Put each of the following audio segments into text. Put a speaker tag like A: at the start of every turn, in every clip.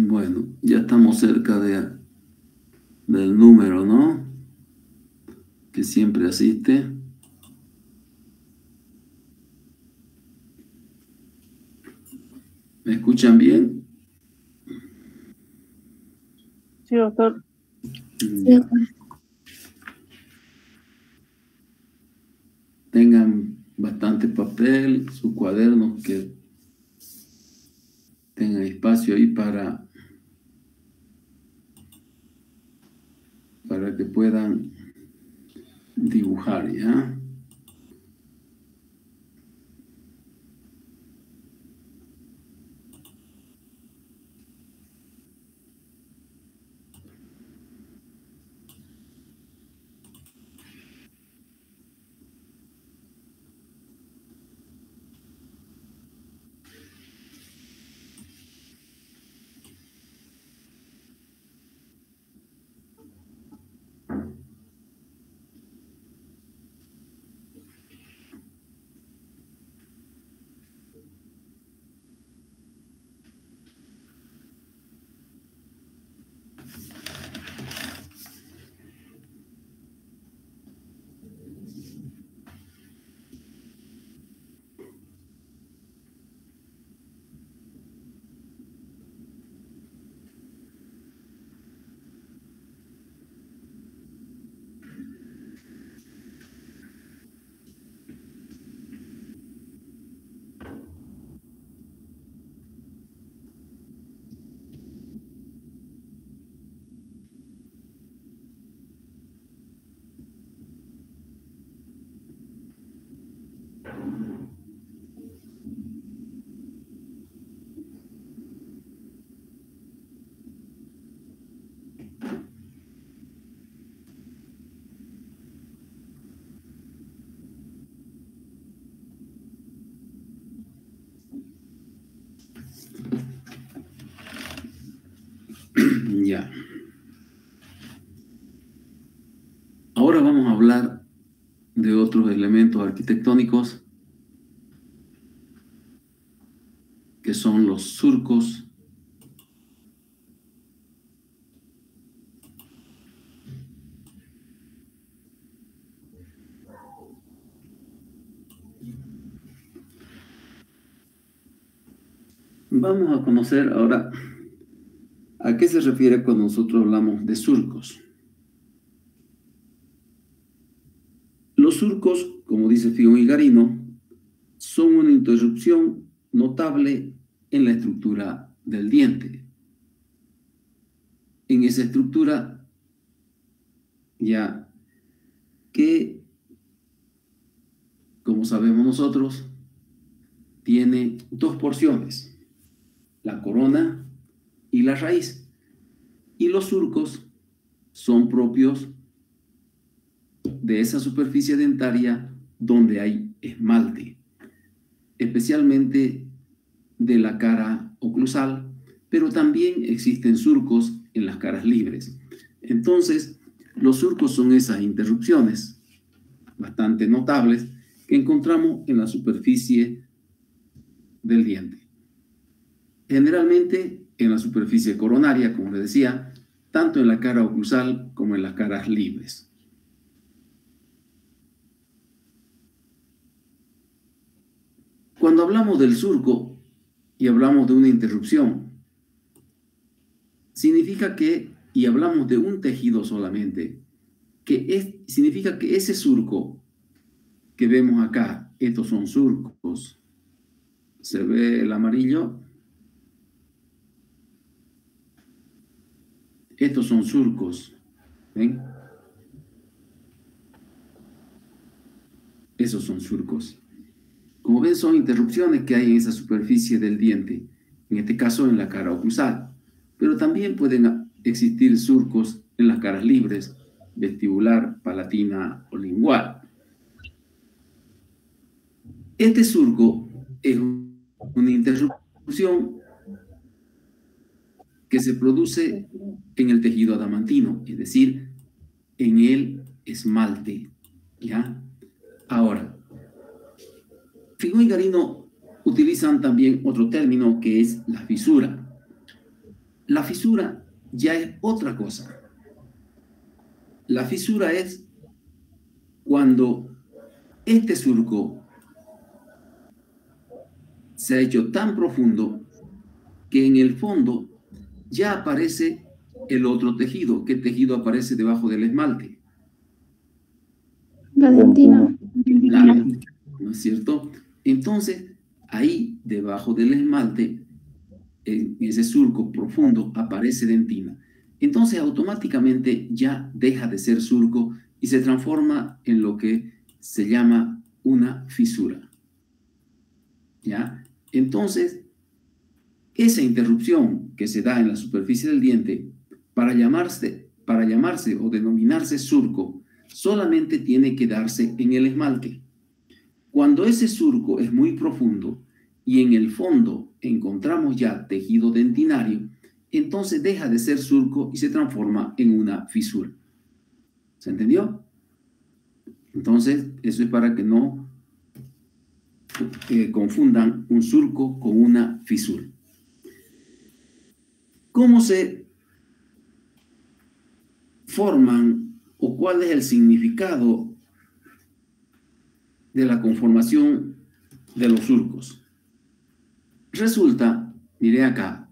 A: Bueno, ya estamos cerca del número, ¿no? Que siempre asiste. ¿Me escuchan bien?
B: Sí, doctor.
A: Ya. Tengan bastante papel, sus cuadernos, que tengan espacio ahí para que puedan dibujar, ¿ya? Ya. Ahora vamos a hablar de otros elementos arquitectónicos que son los surcos. Vamos a conocer ahora a qué se refiere cuando nosotros hablamos de surcos. Los surcos, como dice Figón y Garino, son una interrupción notable en la estructura del diente. En esa estructura, ya que, como sabemos nosotros, tiene dos porciones, la corona y la raíz. Y los surcos son propios de esa superficie dentaria donde hay esmalte, especialmente de la cara oclusal, pero también existen surcos en las caras libres. Entonces, los surcos son esas interrupciones bastante notables que encontramos en la superficie del diente. Generalmente en la superficie coronaria, como les decía, tanto en la cara oclusal como en las caras libres. Cuando hablamos del surco y hablamos de una interrupción, significa que, y hablamos de un tejido solamente, significa que ese surco que vemos acá, estos son surcos, ¿se ve el amarillo? Estos son surcos, ¿ven? Esos son surcos. Como ven, son interrupciones que hay en esa superficie del diente, en este caso en la cara oclusal, pero también pueden existir surcos en las caras libres, vestibular, palatina o lingual. Este surco es una interrupción que se produce en el tejido adamantino, es decir, en el esmalte, ¿ya? Ahora, Figón y Garino utilizan también otro término que es la fisura. La fisura ya es otra cosa. La fisura es cuando este surco se ha hecho tan profundo que en el fondo ya aparece el otro tejido. ¿Qué tejido aparece debajo del esmalte?
B: La dentina.
A: ¿No es cierto? Entonces, ahí debajo del esmalte, en ese surco profundo, aparece dentina. Entonces, automáticamente ya deja de ser surco y se transforma en lo que se llama una fisura. ¿Ya? Entonces, esa interrupción que se da en la superficie del diente, para llamarse o denominarse surco, solamente tiene que darse en el esmalte. Cuando ese surco es muy profundo y en el fondo encontramos ya tejido dentinario, entonces deja de ser surco y se transforma en una fisura. ¿Se entendió? Entonces, eso es para que no confundan un surco con una fisura. ¿Cómo se forman o cuál es el significado de la conformación de los surcos? Resulta, miré acá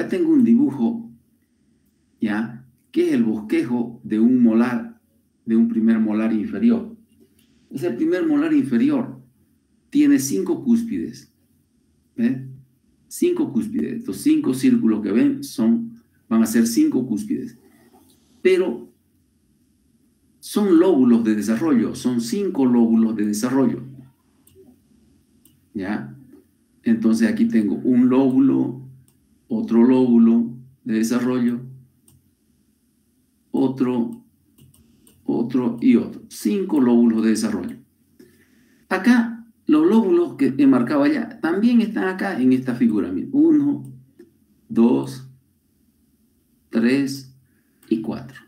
A: tengo un dibujo, ¿ya? Que es el bosquejo de un molar, de un primer molar inferior. Ese primer molar inferior tiene 5 cúspides, ¿ves? 5 cúspides. Estos 5 círculos que ven van a ser 5 cúspides. Pero son lóbulos de desarrollo, son 5 lóbulos de desarrollo. ¿Ya? Entonces aquí tengo un lóbulo, otro lóbulo de desarrollo, otro y otro. 5 lóbulos de desarrollo. Acá, los lóbulos que he marcado allá también están acá en esta figura. 1, 2, 3 y 4.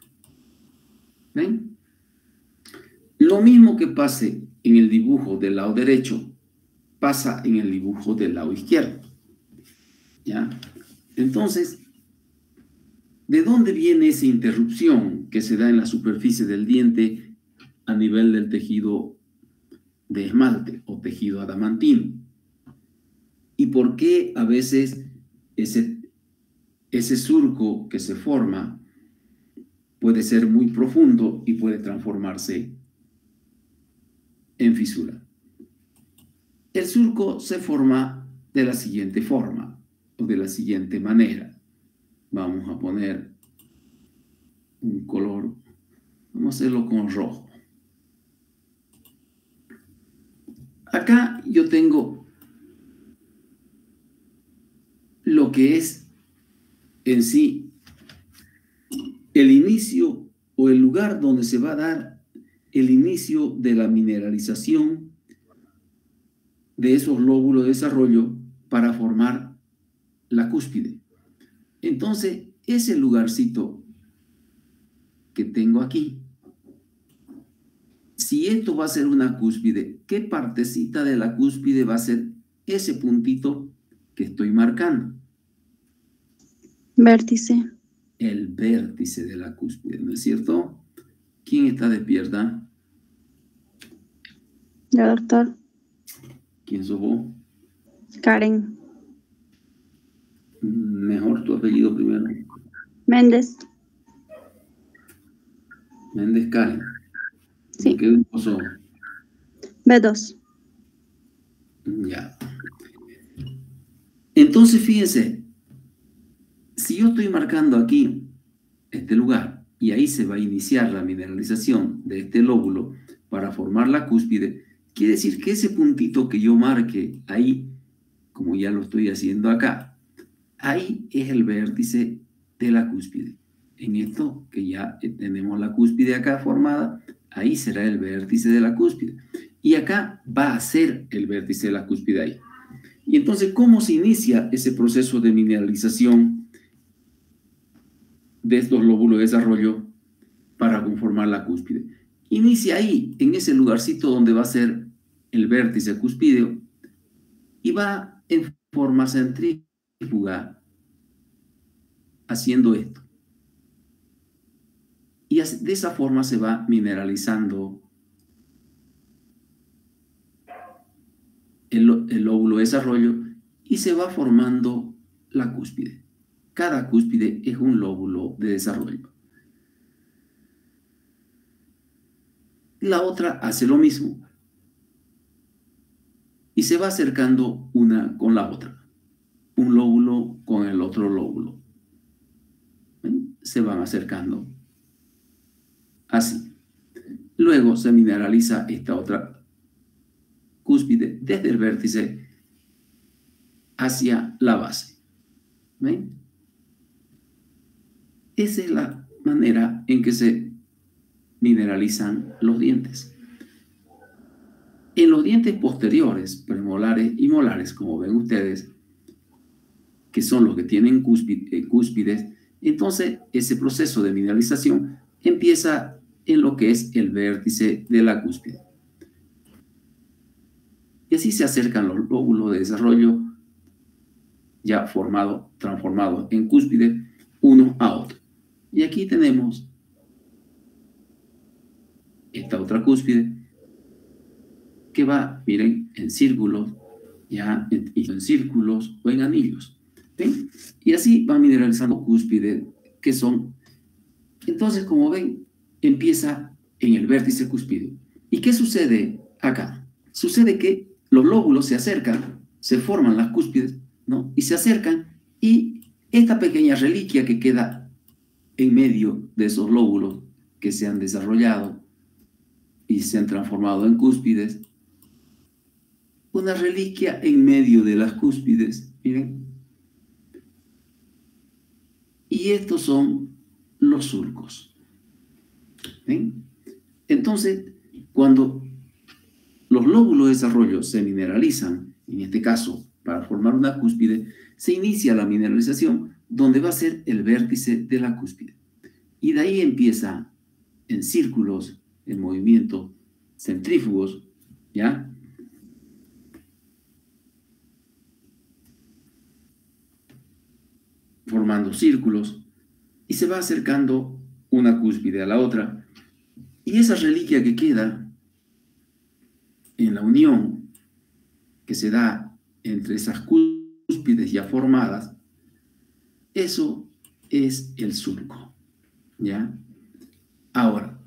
A: ¿Ven? Lo mismo que pase en el dibujo del lado derecho, pasa en el dibujo del lado izquierdo. ¿Ya? Entonces, ¿de dónde viene esa interrupción que se da en la superficie del diente a nivel del tejido de esmalte o tejido adamantino? ¿Y por qué a veces ese surco que se forma puede ser muy profundo y puede transformarse en fisura? El surco se forma de la siguiente forma o de la siguiente manera. Vamos a poner un color, vamos a hacerlo con rojo. Acá yo tengo lo que es en sí el inicio o el lugar donde se va a dar el inicio de la mineralización de esos lóbulos de desarrollo para formar la cúspide. Entonces, ese lugarcito que tengo aquí, si esto va a ser una cúspide, ¿qué partecita de la cúspide va a ser ese puntito que estoy marcando?
B: Vértice.
A: El vértice de la cúspide, ¿no es cierto? ¿Quién está despierta?
B: Ya, doctor.
A: ¿Quién sos vos?
B: Karen.
A: Mejor tu apellido primero.
B: Méndez.
A: Méndez Karen.
B: Sí.
A: ¿Qué grupo sos?
B: B2.
A: Ya. Entonces, fíjense, si yo estoy marcando aquí este lugar y ahí se va a iniciar la mineralización de este lóbulo para formar la cúspide, quiere decir que ese puntito que yo marque ahí, como ya lo estoy haciendo acá, ahí es el vértice de la cúspide. En esto que ya tenemos la cúspide acá formada, ahí será el vértice de la cúspide. Y acá va a ser el vértice de la cúspide ahí. Y entonces, ¿cómo se inicia ese proceso de mineralización de estos lóbulos de desarrollo para conformar la cúspide? Inicia ahí, en ese lugarcito donde va a ser el vértice cúspideo y va en forma centrífuga haciendo esto. Y de esa forma se va mineralizando el lóbulo de desarrollo y se va formando la cúspide. Cada cúspide es un lóbulo de desarrollo. La otra hace lo mismo y se va acercando una con la otra, un lóbulo con el otro lóbulo. ¿Ven? Se van acercando así. Luego se mineraliza esta otra cúspide desde el vértice hacia la base. ¿Ven? Esa es la manera en que se mineralizan los dientes. En los dientes posteriores, premolares y molares, como ven ustedes, que son los que tienen cúspides, entonces ese proceso de mineralización empieza en lo que es el vértice de la cúspide. Y así se acercan los lóbulos de desarrollo ya transformados en cúspide, uno a otro. Y aquí tenemos esta otra cúspide que va, miren, en círculos, ya en círculos o en anillos. ¿Ven? Y así va mineralizando cúspides que son. Entonces, como ven, empieza en el vértice cúspide. ¿Y qué sucede acá? Sucede que los lóbulos se acercan, se forman las cúspides, ¿no? Y se acercan, y esta pequeña reliquia que queda en medio de esos lóbulos que se han desarrollado y se han transformado en cúspides, una reliquia en medio de las cúspides, miren. Y estos son los surcos. ¿Ven? Entonces, cuando los lóbulos de desarrollo se mineralizan, en este caso, para formar una cúspide, se inicia la mineralización donde va a ser el vértice de la cúspide. Y de ahí empieza en círculos, en movimientos centrífugos, ¿ya? Formando círculos, y se va acercando una cúspide a la otra, y esa reliquia que queda en la unión que se da entre esas cúspides ya formadas, eso es el surco, ¿ya? Ahora,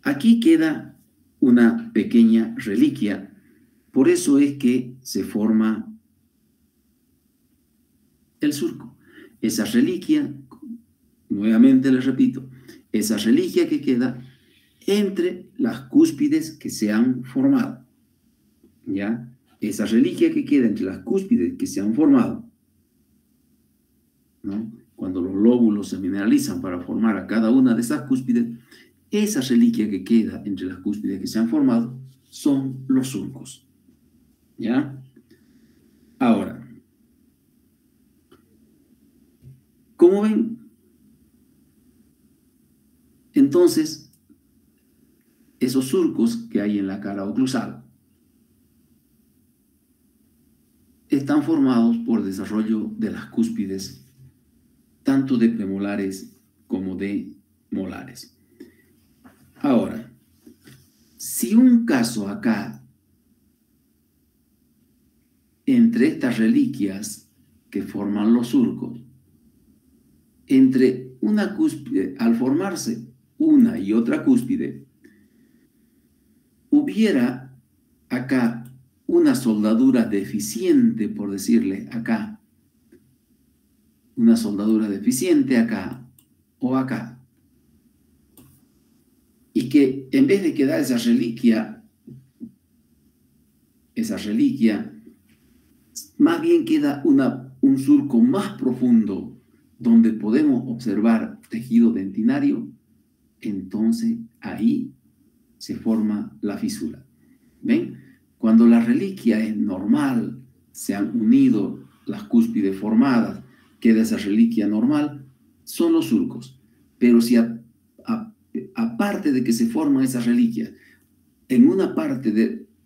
A: aquí queda una pequeña reliquia, por eso es que se forma el surco. Esa reliquia, nuevamente les repito, esa reliquia que queda entre las cúspides que se han formado, ¿ya? Esa reliquia que queda entre las cúspides que se han formado, ¿no? Cuando los lóbulos se mineralizan para formar a cada una de esas cúspides, esa reliquia que queda entre las cúspides que se han formado son los surcos, ¿ya? Ahora, ¿cómo ven? Entonces, esos surcos que hay en la cara oclusal están formados por desarrollo de las cúspides, tanto de premolares como de molares. Ahora, si un caso acá, entre estas reliquias que forman los surcos, entre una cúspide, al formarse una y otra cúspide, hubiera acá una soldadura deficiente, por decirle acá, una soldadura deficiente acá o acá, y que en vez de quedar esa reliquia, más bien queda un surco más profundo donde podemos observar tejido dentinario, entonces ahí se forma la fisura. ¿Ven? Cuando la reliquia es normal, se han unido las cúspides formadas, queda esa reliquia normal, son los surcos. Pero si aparte de que se forman esas reliquias, en una parte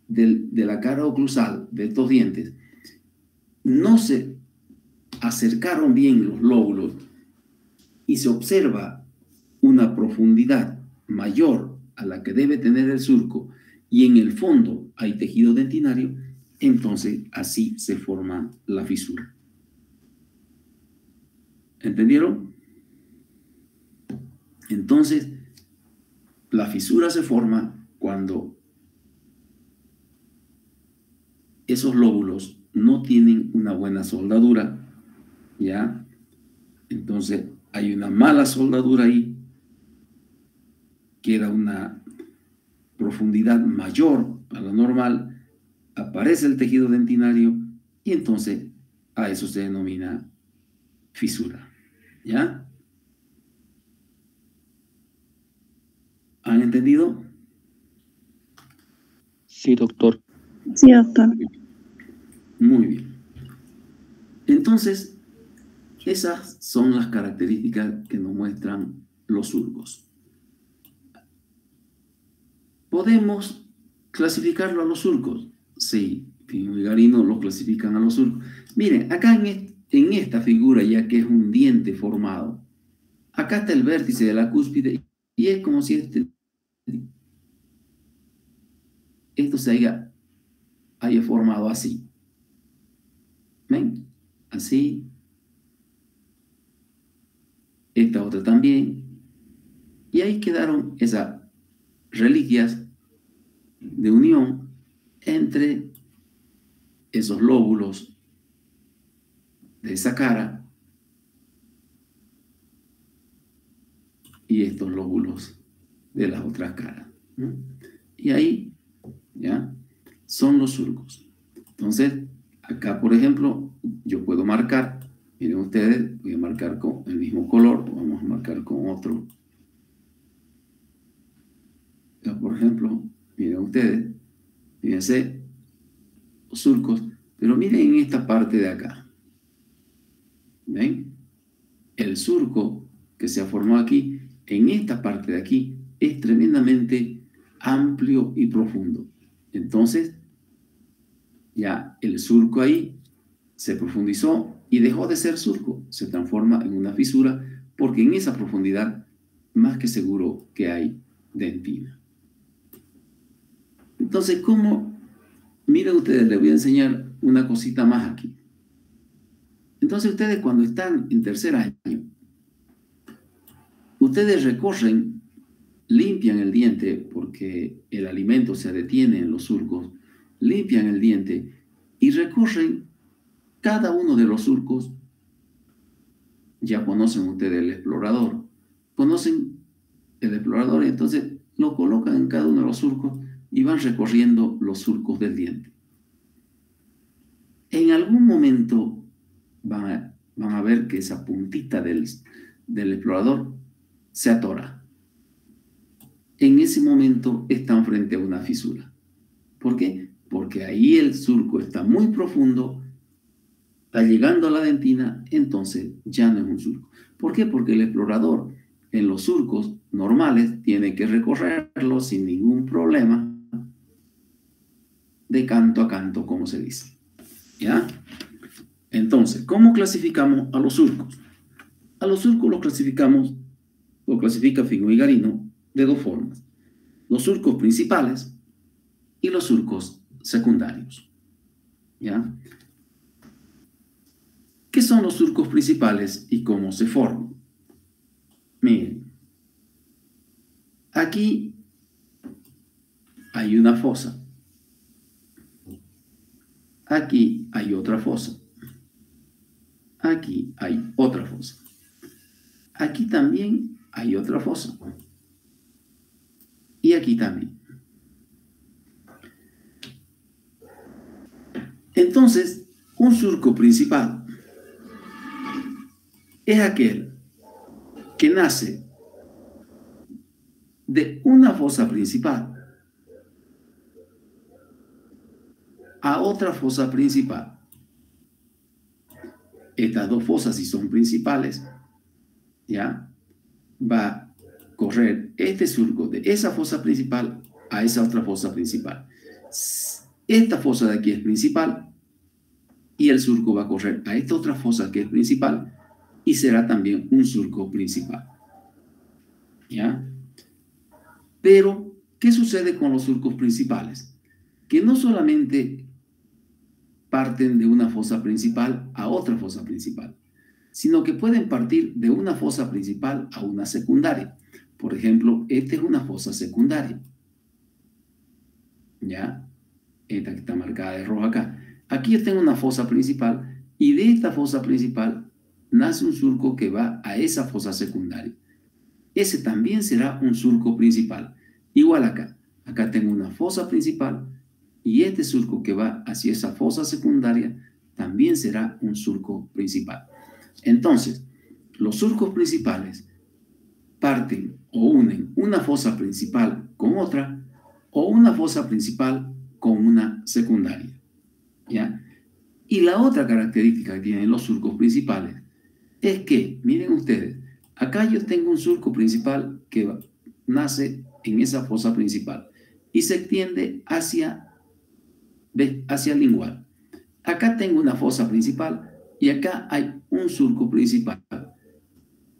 A: de la cara oclusal de estos dientes, no se acercaron bien los lóbulos y se observa una profundidad mayor a la que debe tener el surco y en el fondo hay tejido dentinario, entonces así se forma la fisura. ¿Entendieron? Entonces, la fisura se forma cuando esos lóbulos no tienen una buena soldadura, ¿ya? Entonces, hay una mala soldadura ahí, queda una profundidad mayor a la normal, aparece el tejido dentinario y entonces a eso se denomina fisura, ¿ya? ¿Han entendido?
C: Sí, doctor.
B: Sí, doctor.
A: Muy bien. Entonces, esas son las características que nos muestran los surcos. ¿Podemos clasificarlo a los surcos? Sí, Fino y Garino lo clasifican a los surcos. Miren, acá en esta figura, ya que es un diente formado, acá está el vértice de la cúspide y es como si esto se haya formado así. ¿Ven? Así. Esta otra también. Y ahí quedaron esas reliquias de unión entre esos lóbulos de esa cara y estos lóbulos de las otras caras, ¿no? Y ahí, ¿ya? Son los surcos. Entonces, acá, por ejemplo, yo puedo marcar, miren ustedes, voy a marcar con el mismo color, vamos a marcar con otro. Acá, por ejemplo, miren ustedes, fíjense, los surcos, pero miren en esta parte de acá. ¿Ven? El surco que se ha formado aquí, en esta parte de aquí, es tremendamente amplio y profundo. Entonces, ya el surco ahí se profundizó y dejó de ser surco, se transforma en una fisura, porque en esa profundidad, más que seguro que hay dentina. Entonces, ¿cómo? Miren ustedes, les voy a enseñar una cosita más aquí. Entonces, ustedes cuando están en tercer año, ustedes recorren, limpian el diente, porque el alimento se detiene en los surcos, limpian el diente y recorren cada uno de los surcos. Ya conocen ustedes el explorador, conocen el explorador, entonces lo colocan en cada uno de los surcos y van recorriendo los surcos del diente. En algún momento van a ver que esa puntita del explorador se atora. En ese momento están frente a una fisura. ¿Por qué? Porque ahí el surco está muy profundo, está llegando a la dentina, entonces ya no es un surco. ¿Por qué? Porque el explorador en los surcos normales tiene que recorrerlo sin ningún problema, de canto a canto, como se dice. ¿Ya? Entonces, ¿cómo clasificamos a los surcos? A los surcos los clasificamos, lo clasifica Fino y Garino, de dos formas: los surcos principales y los surcos secundarios. ¿Ya? ¿Qué son los surcos principales y cómo se forman? Miren, aquí hay una fosa. Aquí hay otra fosa. Aquí hay otra fosa. Aquí también hay otra fosa. Y aquí también. Entonces, un surco principal es aquel que nace de una fosa principal a otra fosa principal. Estas dos fosas, si son principales, ¿ya? Va a correr este surco de esa fosa principal a esa otra fosa principal. Esta fosa de aquí es principal y el surco va a correr a esta otra fosa que es principal y será también un surco principal. ¿Ya? Pero, ¿qué sucede con los surcos principales? Que no solamente parten de una fosa principal a otra fosa principal, sino que pueden partir de una fosa principal a una secundaria. Por ejemplo, esta es una fosa secundaria. ¿Ya? Esta que está marcada de rojo acá. Aquí yo tengo una fosa principal y de esta fosa principal nace un surco que va a esa fosa secundaria. Ese también será un surco principal. Igual acá. Acá tengo una fosa principal y este surco que va hacia esa fosa secundaria también será un surco principal. Entonces, los surcos principales parten o unen una fosa principal con otra o una fosa principal con una secundaria. ¿Ya? Y la otra característica que tienen los surcos principales es que, miren ustedes, acá yo tengo un surco principal que nace en esa fosa principal y se extiende hacia el lingual. Acá tengo una fosa principal y acá hay un surco principal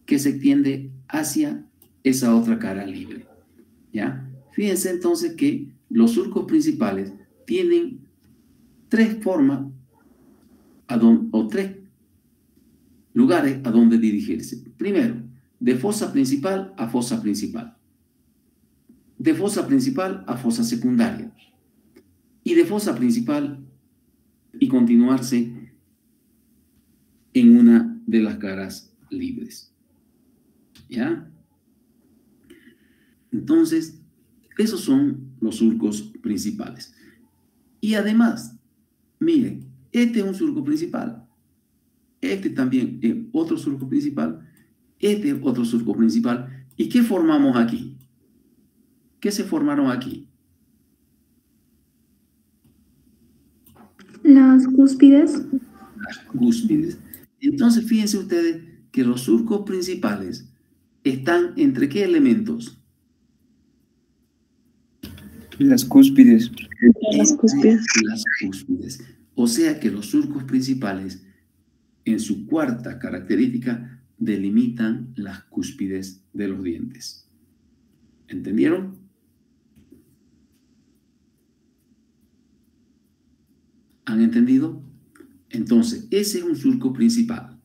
A: que se extiende hacia esa otra cara libre. ¿Ya? Fíjense entonces que los surcos principales tienen tres formas o tres lugares a donde dirigirse. Primero, de fosa principal a fosa principal. De fosa principal a fosa secundaria. Y de fosa principal y continuarse en una de las caras libres. ¿Ya? Entonces, esos son los surcos principales. Y además, miren, este es un surco principal. Este también es otro surco principal. Este es otro surco principal. ¿Y qué formamos aquí? ¿Qué se formaron aquí?
B: Las cúspides.
A: Las cúspides. Entonces, fíjense ustedes que los surcos principales están entre ¿qué elementos?
C: Las cúspides.
B: Las cúspides.
A: Las cúspides. O sea que los surcos principales, en su cuarta característica, delimitan las cúspides de los dientes. ¿Entendieron? ¿Han entendido? Entonces, ese es un surco principal.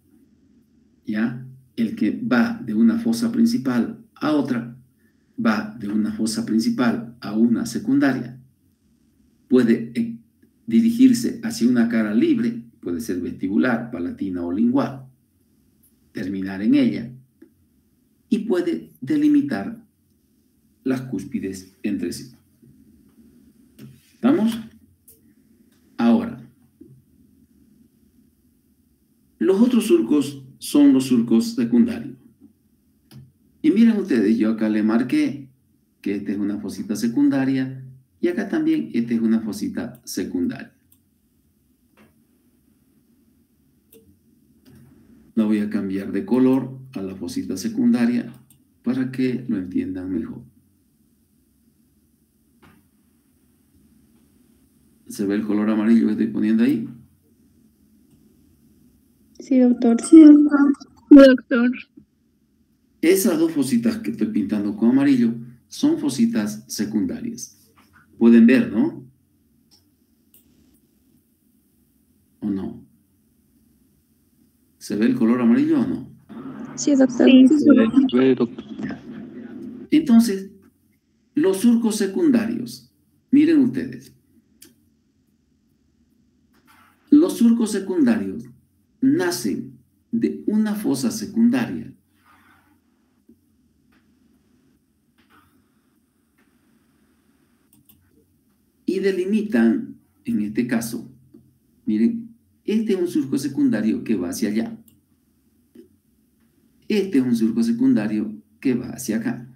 A: ¿Ya? El que va de una fosa principal a otra, va de una fosa principal a una secundaria. Puede dirigirse hacia una cara libre, puede ser vestibular, palatina o lingual, terminar en ella, y puede delimitar las cúspides entre sí. ¿Estamos? Ahora, los otros surcos son los surcos secundarios. Y miren ustedes, yo acá le marqué que esta es una fosita secundaria y acá también esta es una fosita secundaria. La voy a cambiar de color a la fosita secundaria para que lo entiendan mejor. ¿Se ve el color amarillo que estoy poniendo ahí?
B: Sí, doctor. Sí, doctor.
A: Esas dos fositas que estoy pintando con amarillo son fositas secundarias. Pueden ver, ¿no? ¿O no? ¿Se ve el color amarillo o no?
B: Sí, doctor.
C: Sí, doctor.
A: Entonces, los surcos secundarios, miren ustedes, los surcos secundarios nacen de una fosa secundaria y delimitan, en este caso, miren, este es un surco secundario que va hacia allá. Este es un surco secundario que va hacia acá.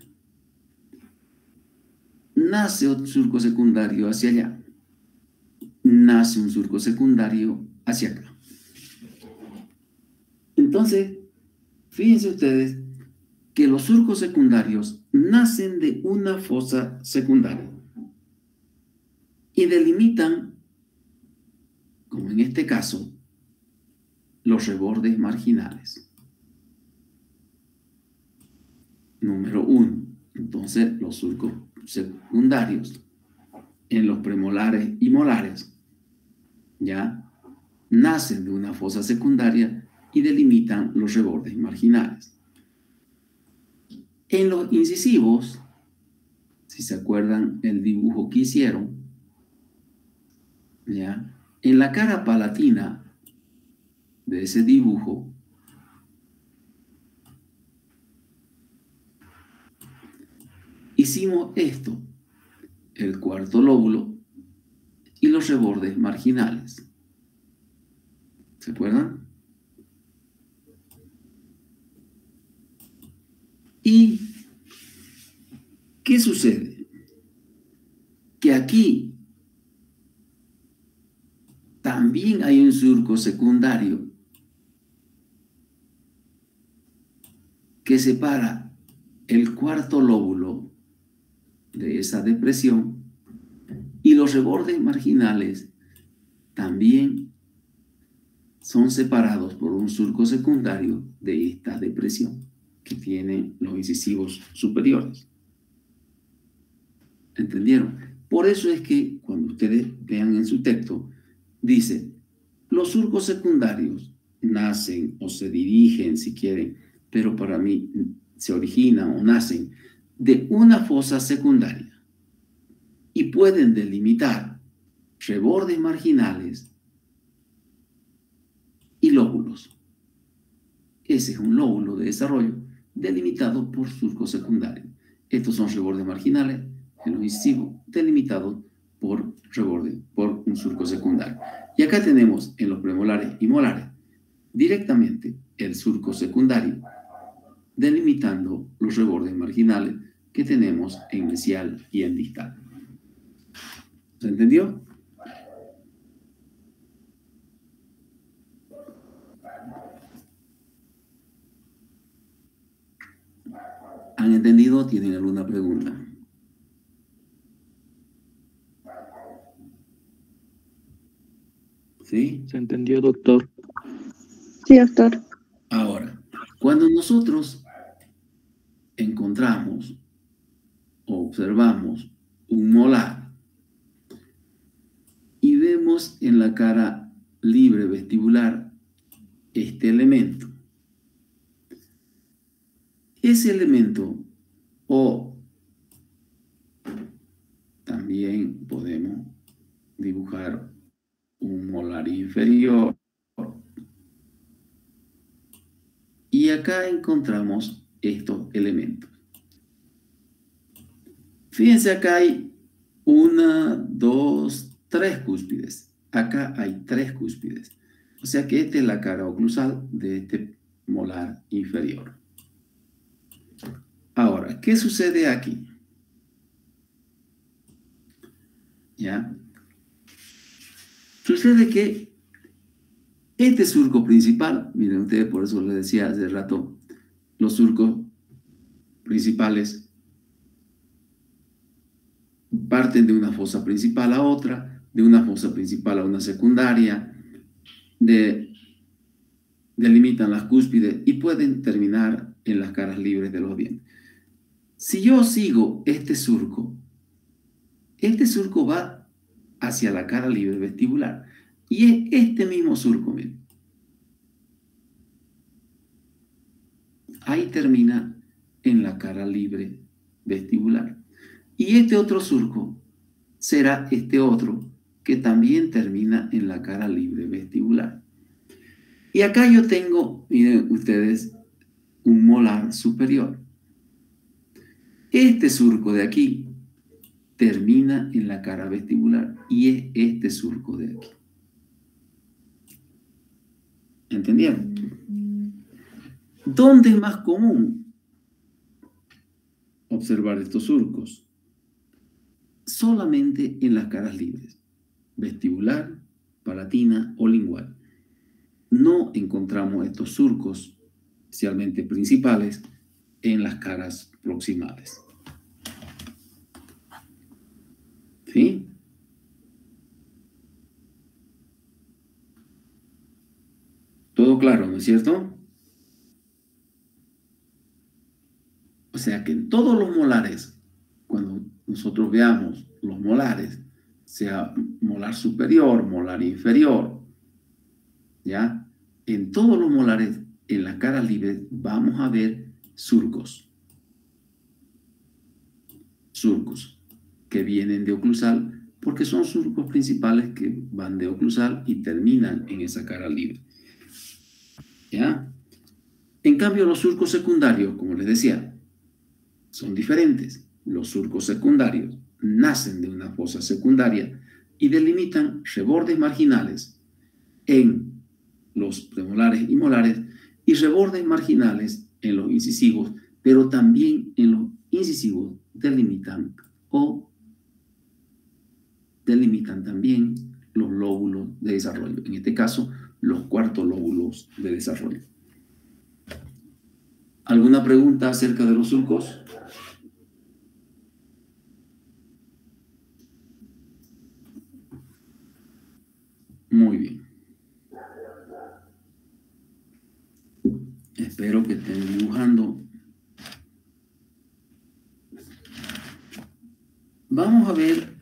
A: Nace otro surco secundario hacia allá. Nace un surco secundario hacia acá. Entonces, fíjense ustedes que los surcos secundarios nacen de una fosa secundaria y delimitan, como en este caso, los rebordes marginales. número 1. Entonces, los surcos secundarios en los premolares y molares ya nacen de una fosa secundaria y delimitan los rebordes marginales. En los incisivos, si se acuerdan el dibujo que hicieron, ¿ya? En la cara palatina de ese dibujo, hicimos esto, el cuarto lóbulo y los rebordes marginales. ¿Se acuerdan? ¿Y qué sucede? Que aquí también hay un surco secundario que separa el cuarto lóbulo de esa depresión y los rebordes marginales también son separados por un surco secundario de esta depresión que tienen los incisivos superiores. ¿Entendieron? Por eso es que cuando ustedes vean en su texto, dice, los surcos secundarios nacen o se dirigen, si quieren, pero para mí se originan o nacen de una fosa secundaria y pueden delimitar rebordes marginales y lóbulos. Ese es un lóbulo de desarrollo delimitado por surco secundario. Estos son rebordes marginales en los incisivos delimitados por un surco secundario. Y acá tenemos en los premolares y molares directamente el surco secundario delimitando los rebordes marginales que tenemos en mesial y en distal. ¿Se entendió? ¿Han entendido? ¿Tienen alguna pregunta? ¿Sí?
C: ¿Se entendió, doctor?
B: Sí, doctor.
A: Ahora, cuando nosotros encontramos o observamos un molar y vemos en la cara libre vestibular este elemento, ese elemento, o también podemos dibujar un molar inferior, y acá encontramos estos elementos. Fíjense, acá hay 1, 2, 3 cúspides. Acá hay 3 cúspides. O sea que esta es la cara oclusal de este molar inferior. Ahora, ¿qué sucede aquí? ¿Ya? Sucede que este surco principal, miren ustedes, por eso les decía hace rato, los surcos principales parten de una fosa principal a otra, de una fosa principal a una secundaria, delimitan las cúspides y pueden terminar en las caras libres de los dientes. Si yo sigo este surco va hacia la cara libre vestibular. Y es este mismo surco, miren. Ahí termina en la cara libre vestibular. Y este otro surco será este otro que también termina en la cara libre vestibular. Y acá yo tengo, miren ustedes, un molar superior. Este surco de aquí termina en la cara vestibular y es este surco de aquí. ¿Entendieron? ¿Dónde es más común observar estos surcos? Solamente en las caras libres, vestibular, palatina o lingual. No encontramos estos surcos, especialmente principales, en las caras proximales. ¿Sí? Todo claro, ¿no es cierto? O sea que en todos los molares, cuando nosotros veamos los molares, sea molar superior, molar inferior, ¿ya? En todos los molares, en la cara libre, vamos a ver surcos. Surcos que vienen de oclusal, porque son surcos principales que van de oclusal y terminan en esa cara libre. ¿Ya? En cambio, los surcos secundarios, como les decía, son diferentes. Los surcos secundarios nacen de una fosa secundaria y delimitan rebordes marginales en los premolares y molares y rebordes marginales en los incisivos, pero también en los incisivos delimitan también los lóbulos de desarrollo, en este caso los cuartos lóbulos de desarrollo. ¿Alguna pregunta acerca de los surcos? Muy bien. Espero que estén dibujando. Vamos a ver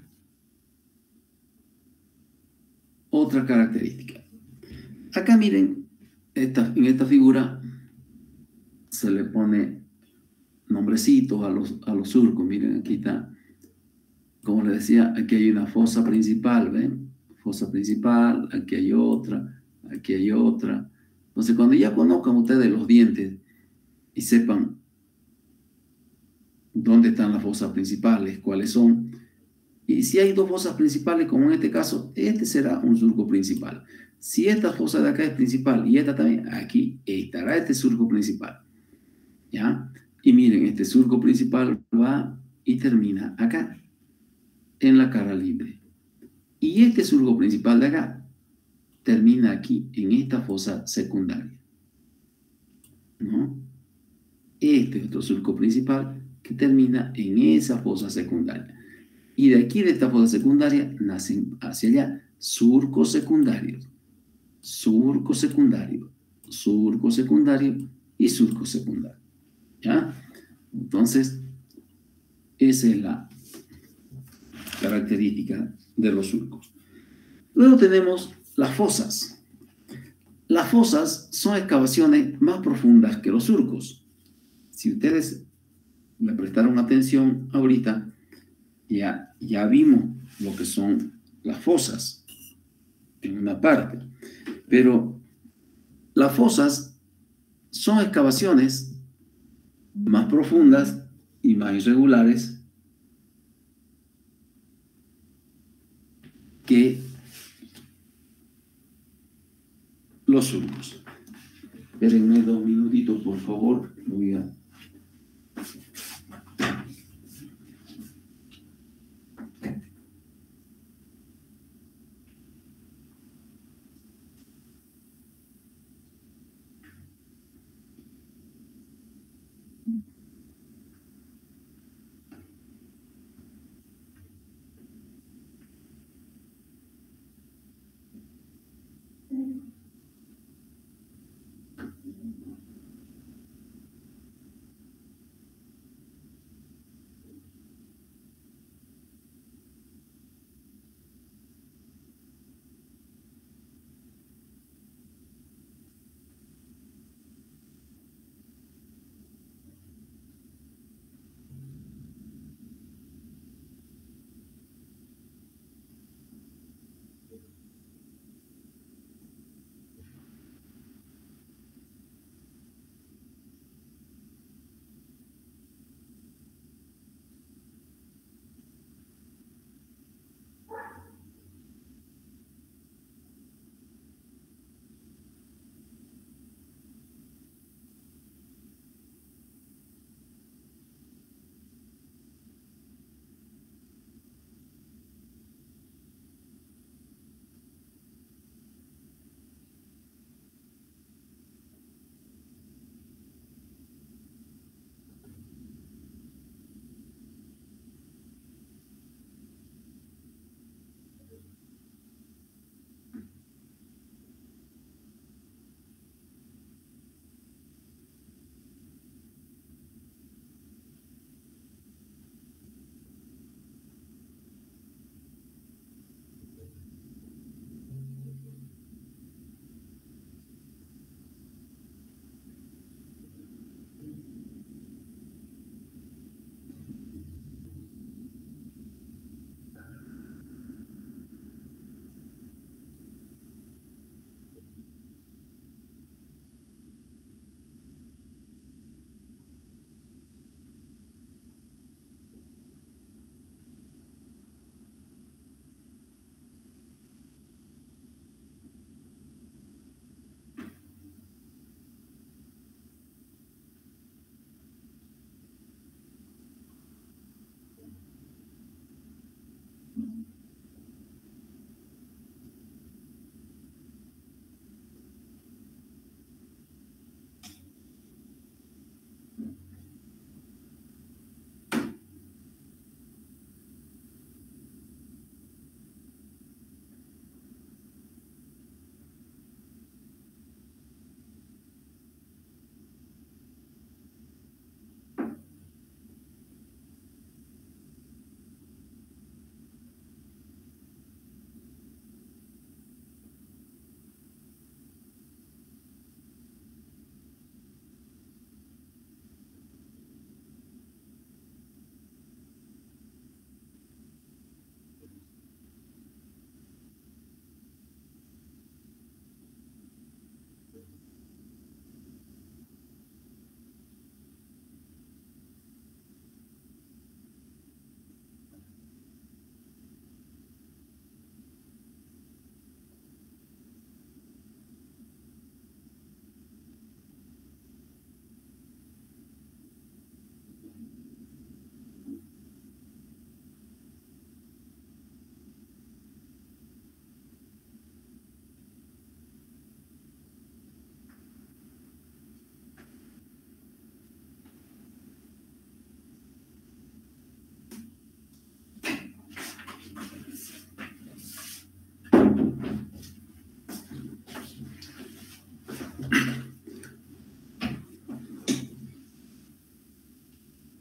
A: otra característica. Acá miren, en esta figura se le pone nombrecitos a los surcos. Miren, aquí está. Como les decía, aquí hay una fosa principal, ¿ven? Fosa principal, aquí hay otra, aquí hay otra. Entonces, cuando ya conozcan ustedes los dientes y sepan dónde están las fosas principales, cuáles son, y si hay dos fosas principales, como en este caso, este será un surco principal. Si esta fosa de acá es principal y esta también, aquí estará este surco principal. ¿Ya? Y miren, este surco principal va y termina acá, en la cara libre. Y este surco principal de acá termina aquí, en esta fosa secundaria. ¿No? Este es otro surco principal que termina en esa fosa secundaria. Y de aquí, de esta fosa secundaria, nacen hacia allá surcos secundarios, surco secundario, surco secundario y surco secundario. ¿Ya? Entonces, esa es la característica de los surcos. Luego tenemos las fosas. Las fosas son excavaciones más profundas que los surcos. Si ustedes me prestaron atención ahorita, ya vimos lo que son las fosas en una parte. Pero las fosas son excavaciones más profundas y más irregulares que los surcos. Espérenme 2 minutitos, por favor. Voy a...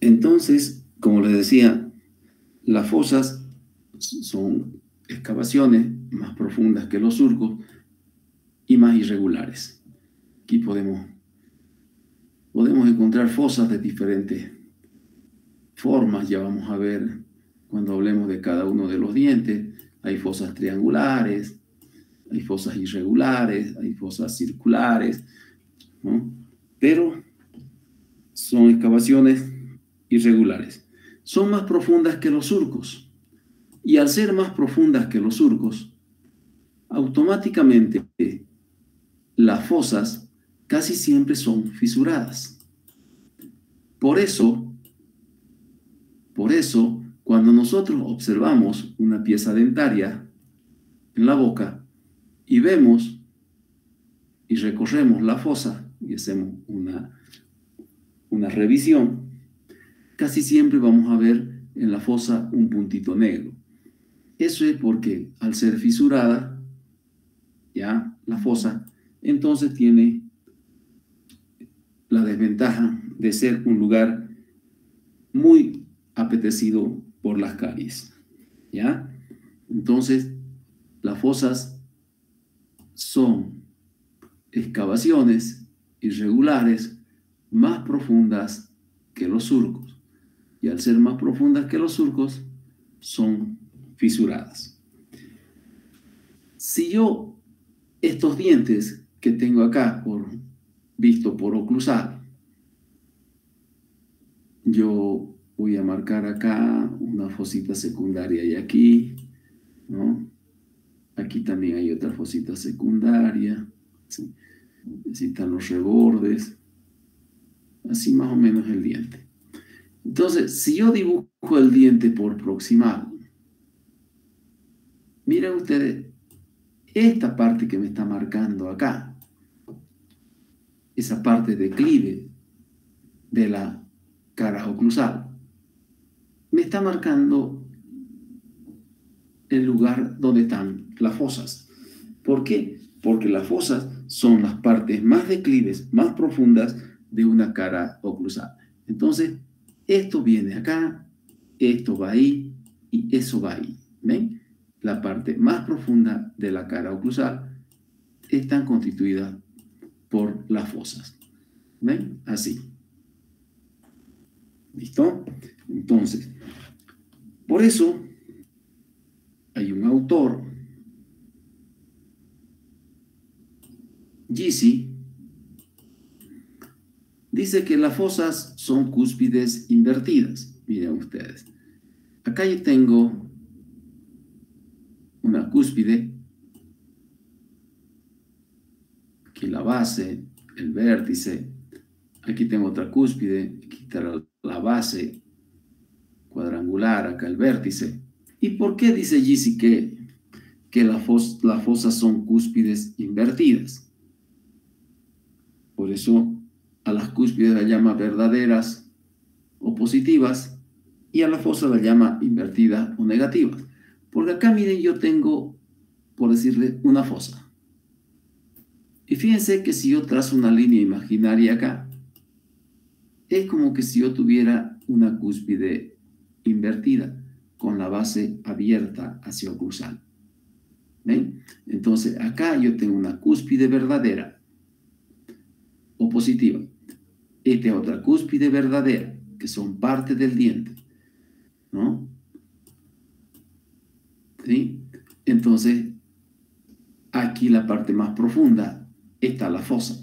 A: Entonces, como les decía, las fosas son excavaciones más profundas que los surcos y más irregulares. Aquí podemos encontrar fosas de diferentes formas. Ya vamos a ver cuando hablemos de cada uno de los dientes. Hay fosas triangulares, hay fosas irregulares, hay fosas circulares, ¿no? Pero son excavaciones irregulares. Son más profundas que los surcos. Y al ser más profundas que los surcos, automáticamente las fosas casi siempre son fisuradas. Por eso, cuando nosotros observamos una pieza dentaria en la boca y vemos y recorremos la fosa y hacemos una revisión, casi siempre vamos a ver en la fosa un puntito negro. Eso es porque al ser fisurada, ya la fosa, entonces tiene la desventaja de ser un lugar muy apetecido por las caries, ¿ya? Entonces, las fosas son excavaciones irregulares más profundas que los surcos. Y al ser más profundas que los surcos, son fisuradas. Si yo estos dientes que tengo acá, visto por oclusal, yo voy a marcar acá una fosita secundaria y aquí, ¿no? Aquí también hay otra fosita secundaria, ¿sí? Así están los rebordes, así más o menos el diente. Entonces, si yo dibujo el diente por proximal, miren ustedes, esta parte que me está marcando acá, esa parte declive de la cara oclusal, me está marcando el lugar donde están las fosas. ¿Por qué? Porque las fosas son las partes más declives, más profundas de una cara oclusal. Entonces, esto viene acá, esto va ahí y eso va ahí. ¿Ven? La parte más profunda de la cara oclusal están constituidas por las fosas. ¿Ven? Así. ¿Listo? Entonces, por eso hay un autor, Gysi, dice que las fosas son cúspides invertidas. Miren ustedes. Acá yo tengo una cúspide, aquí la base, el vértice, aquí tengo otra cúspide, aquí está la base cuadrangular, acá el vértice. ¿Y por qué dice Gysi que las fosas son cúspides invertidas? Por eso a las cúspides las llama verdaderas o positivas y a la fosa la llama invertidas o negativas. Porque acá miren, yo tengo, por decirle, una fosa. Y fíjense que si yo trazo una línea imaginaria acá, es como que si yo tuviera una cúspide invertida con la base abierta hacia oclusal. ¿Ven? Entonces acá yo tengo una cúspide verdadera o positiva. Esta es otra cúspide verdadera, que son parte del diente, ¿no? ¿Sí? Entonces, aquí la parte más profunda está la fosa.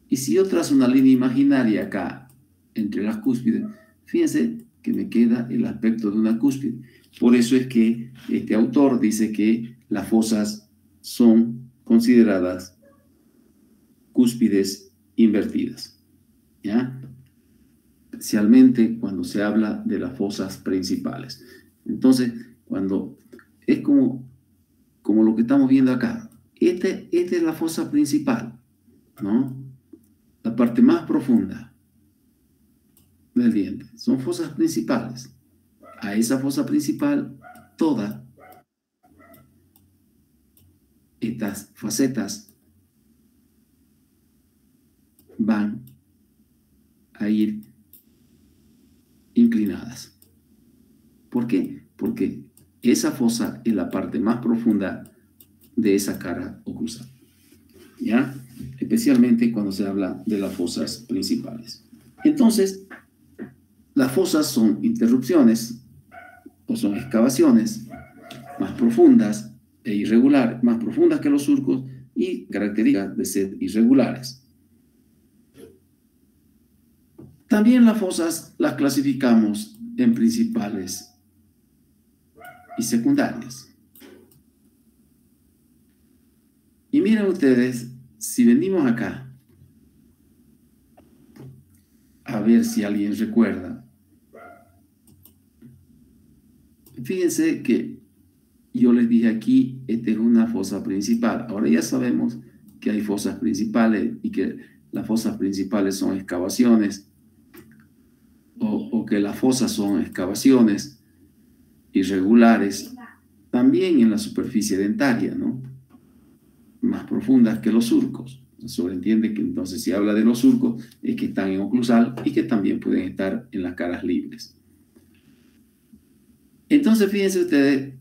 A: Y si yo trazo una línea imaginaria acá, entre las cúspides, fíjense que me queda el aspecto de una cúspide. Por eso es que este autor dice que las fosas son consideradas cúspides invertidas, ¿ya? Especialmente cuando se habla de las fosas principales. Entonces, cuando es como lo que estamos viendo acá, esta es la fosa principal, ¿no? La parte más profunda del diente. Son fosas principales. A esa fosa principal, todas estas facetas van a ir inclinadas. ¿Por qué? Porque esa fosa es la parte más profunda de esa cara oclusal, ¿ya? Especialmente cuando se habla de las fosas principales. Entonces, las fosas son interrupciones o son excavaciones más profundas e irregulares, más profundas que los surcos y características de ser irregulares. También las fosas las clasificamos en principales y secundarias. Y miren ustedes, si venimos acá, a ver si alguien recuerda. Fíjense que yo les dije aquí, esta es una fosa principal. Ahora ya sabemos que hay fosas principales y que las fosas principales son excavaciones o que las fosas son excavaciones irregulares también en la superficie dentaria, ¿no? Más profundas que los surcos. Se sobreentiende que entonces si habla de los surcos es que están en oclusal y que también pueden estar en las caras libres. Entonces fíjense ustedes,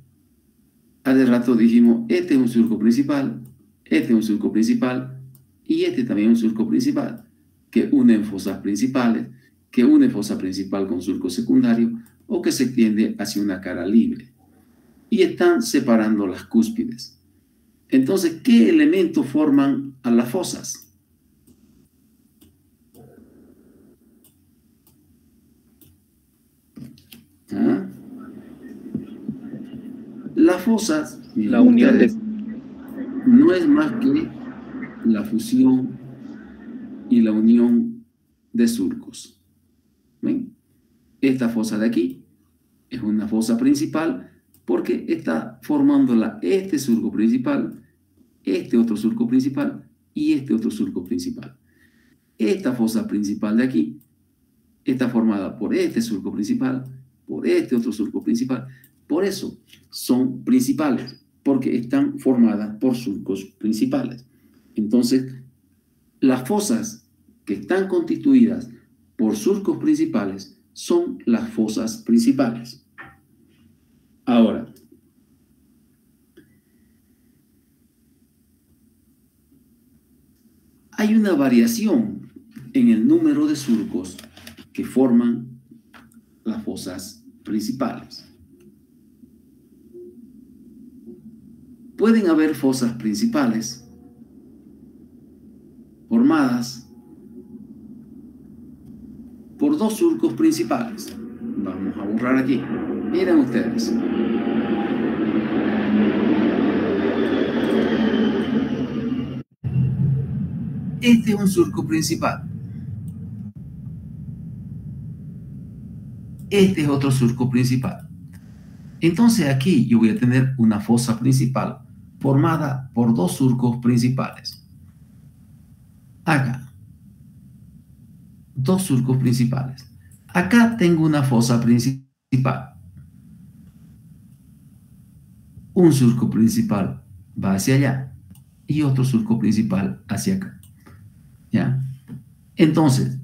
A: hace rato dijimos, este es un surco principal, este es un surco principal y este también es un surco principal, que unen fosas principales, que une fosa principal con surco secundario o que se extiende hacia una cara libre. Y están separando las cúspides. Entonces, ¿qué elementos forman a las fosas? ¿Ah? Las fosas,
C: La unión de...
A: no es más que la fusión y la unión de surcos. ¿Ven? Esta fosa de aquí es una fosa principal porque está formándola este surco principal, este otro surco principal y este otro surco principal. Esta fosa principal de aquí está formada por este surco principal, por este otro surco principal. Por eso son principales, porque están formadas por surcos principales. Entonces, las fosas que están constituidas por surcos principales son las fosas principales. Ahora, hay una variación en el número de surcos que forman las fosas principales. Pueden haber fosas principales formadas por dos surcos principales. Vamos a borrar aquí. Miren ustedes. Este es un surco principal. Este es otro surco principal. Entonces aquí yo voy a tener una fosa principal formada por dos surcos principales. Acá. Dos surcos principales. Acá tengo una fosa principal. Un surco principal va hacia allá y otro surco principal hacia acá. ¿Ya? Entonces,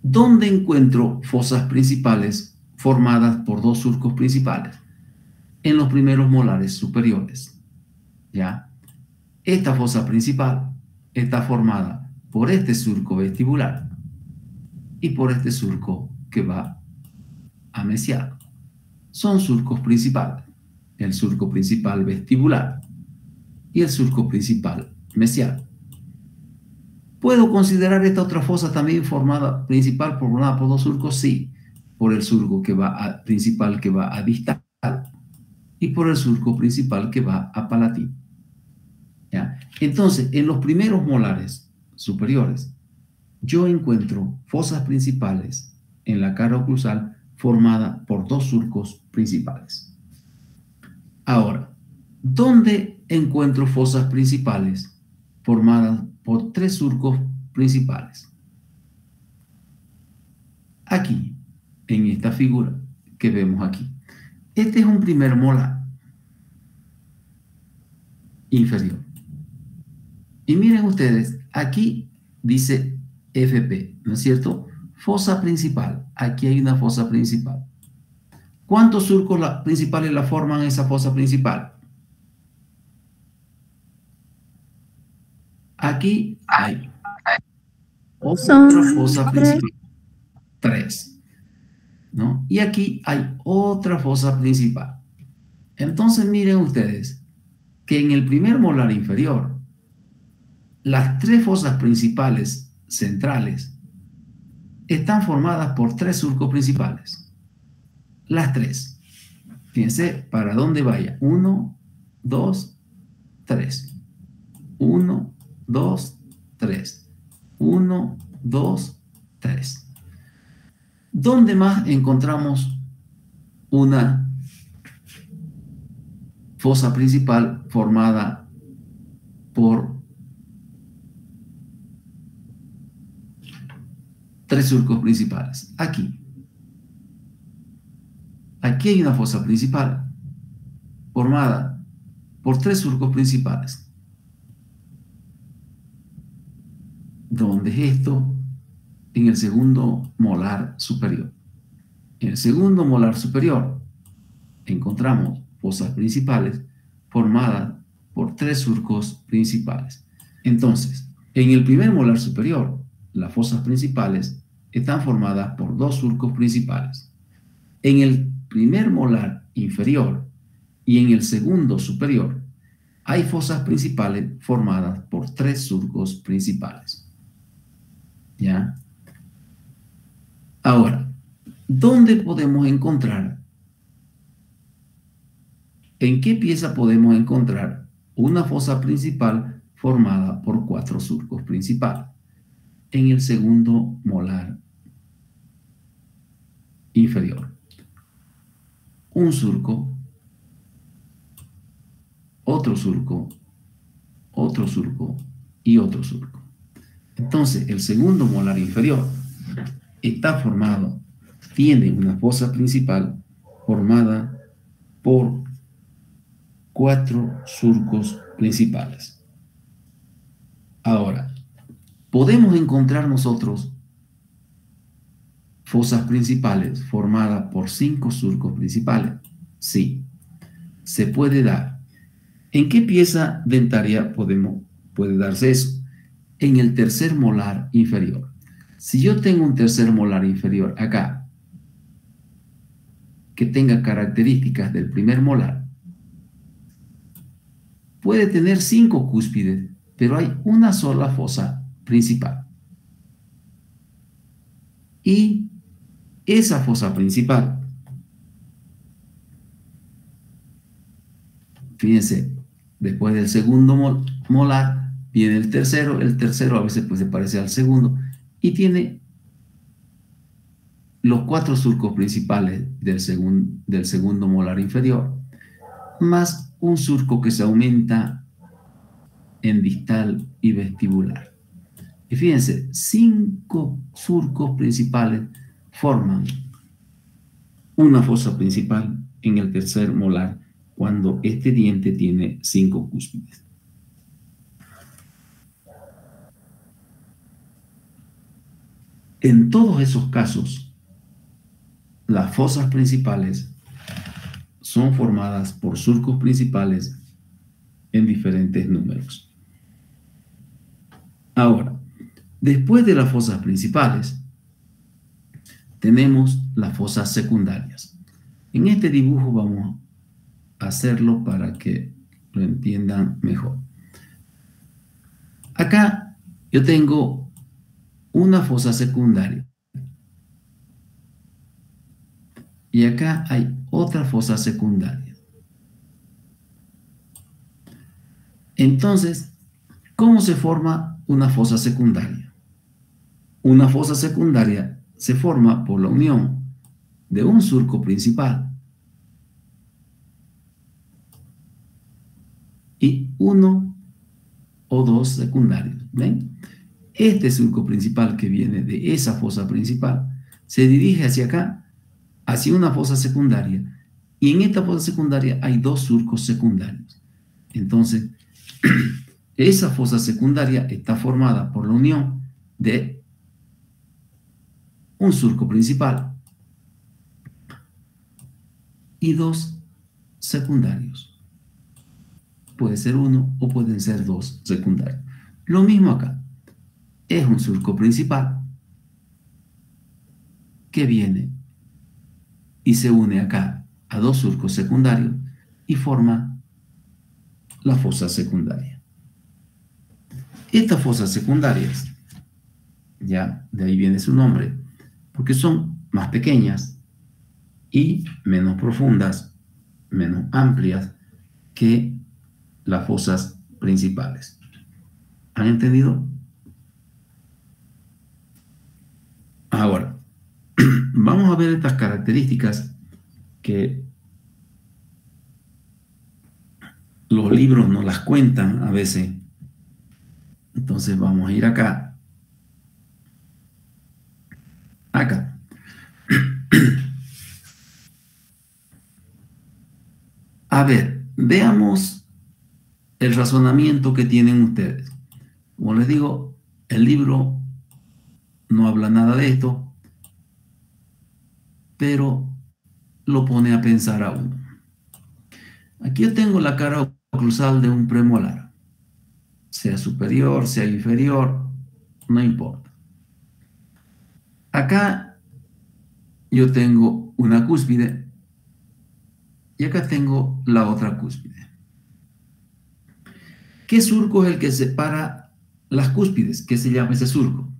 A: ¿dónde encuentro fosas principales formadas por dos surcos principales? En los primeros molares superiores. ¿Ya? Esta fosa principal está formada por este surco vestibular y por este surco que va a mesial. Son surcos principales. El surco principal vestibular y el surco principal mesial. ¿Puedo considerar esta otra fosa también formada formada por dos surcos? Sí, por el surco principal que va a distal y por el surco principal que va a palatino. ¿Ya? Entonces, en los primeros molares superiores, yo encuentro fosas principales en la cara oclusal formada por dos surcos principales. Ahora, ¿dónde encuentro fosas principales formadas por tres surcos principales? Aquí, en esta figura que vemos aquí. Este es un primer molar inferior. Y miren ustedes, aquí dice FP, ¿no es cierto? fosa principal. Aquí hay una fosa principal. ¿Cuántos surcos principales la forman esa fosa principal? Aquí hay otra fosa principal. 3. ¿No? Y aquí hay otra fosa principal. Entonces miren ustedes que en el primer molar inferior, las 3 fosas principales centrales están formadas por 3 surcos principales. Las 3. Fíjense para dónde vaya. 1, 2, 3. 1, 2, 3. 1, 2, 3. ¿Dónde más encontramos una fosa principal formada por 3 surcos principales? Aquí. Aquí hay una fosa principal formada por 3 surcos principales. ¿Dónde es esto? En el segundo molar superior. En el segundo molar superior encontramos fosas principales formadas por 3 surcos principales. Entonces, en el primer molar superior, las fosas principales están formadas por 2 surcos principales. En el primer molar inferior y en el segundo superior, hay fosas principales formadas por 3 surcos principales. ¿Ya? Ahora, ¿dónde podemos encontrar? ¿En qué pieza podemos encontrar una fosa principal formada por 4 surcos principales? En el segundo molar inferior. Un surco, otro surco y otro surco. Entonces, el segundo molar inferior está formado, tiene una fosa principal formada por 4 surcos principales. Ahora, ¿podemos encontrar nosotros fosas principales formadas por 5 surcos principales? Sí, se puede dar. ¿En qué pieza dentaria puede darse eso? En el tercer molar inferior. Si yo tengo un tercer molar inferior acá, que tenga características del primer molar, puede tener 5 cúspides, pero hay una sola fosa principal. Y esa fosa principal, fíjense, después del segundo molar viene el tercero a veces pues se parece al segundo, y tiene los 4 surcos principales del segundo molar inferior, más un surco que se aumenta en distal y vestibular. Y fíjense, 5 surcos principales forman una fosa principal en el tercer molar cuando este diente tiene 5 cúspides. En todos esos casos, las fosas principales son formadas por surcos principales en diferentes números. Ahora, después de las fosas principales, tenemos las fosas secundarias. En este dibujo vamos a hacerlo para que lo entiendan mejor. Acá yo tengo una fosa secundaria. Y acá hay otra fosa secundaria. Entonces, ¿cómo se forma una fosa secundaria? Una fosa secundaria se forma por la unión de un surco principal y 1 o 2 secundarios. ¿Ven? Este surco principal que viene de esa fosa principal se dirige hacia acá, hacia una fosa secundaria, y en esta fosa secundaria hay 2 surcos secundarios. Entonces, esa fosa secundaria está formada por la unión de un surco principal y dos secundarios. Puede ser uno o pueden ser dos secundarios. Lo mismo acá. Es un surco principal que viene y se une acá a dos surcos secundarios y forma la fosa secundaria. Estas fosas secundarias, ya de ahí viene su nombre, porque son más pequeñas y menos profundas, menos amplias que las fosas principales. ¿Han entendido? Ahora, vamos a ver estas características que los libros nos las cuentan a veces. Entonces vamos a ir acá. Acá. A ver, veamos el razonamiento que tienen ustedes. Como les digo, el libro no habla nada de esto, pero lo pone a pensar a uno. Aquí yo tengo la cara oclusal de un premolar, sea superior, sea inferior, no importa. Acá yo tengo una cúspide y acá tengo la otra cúspide. ¿Qué surco es el que separa las cúspides? ¿Qué se llama ese surco?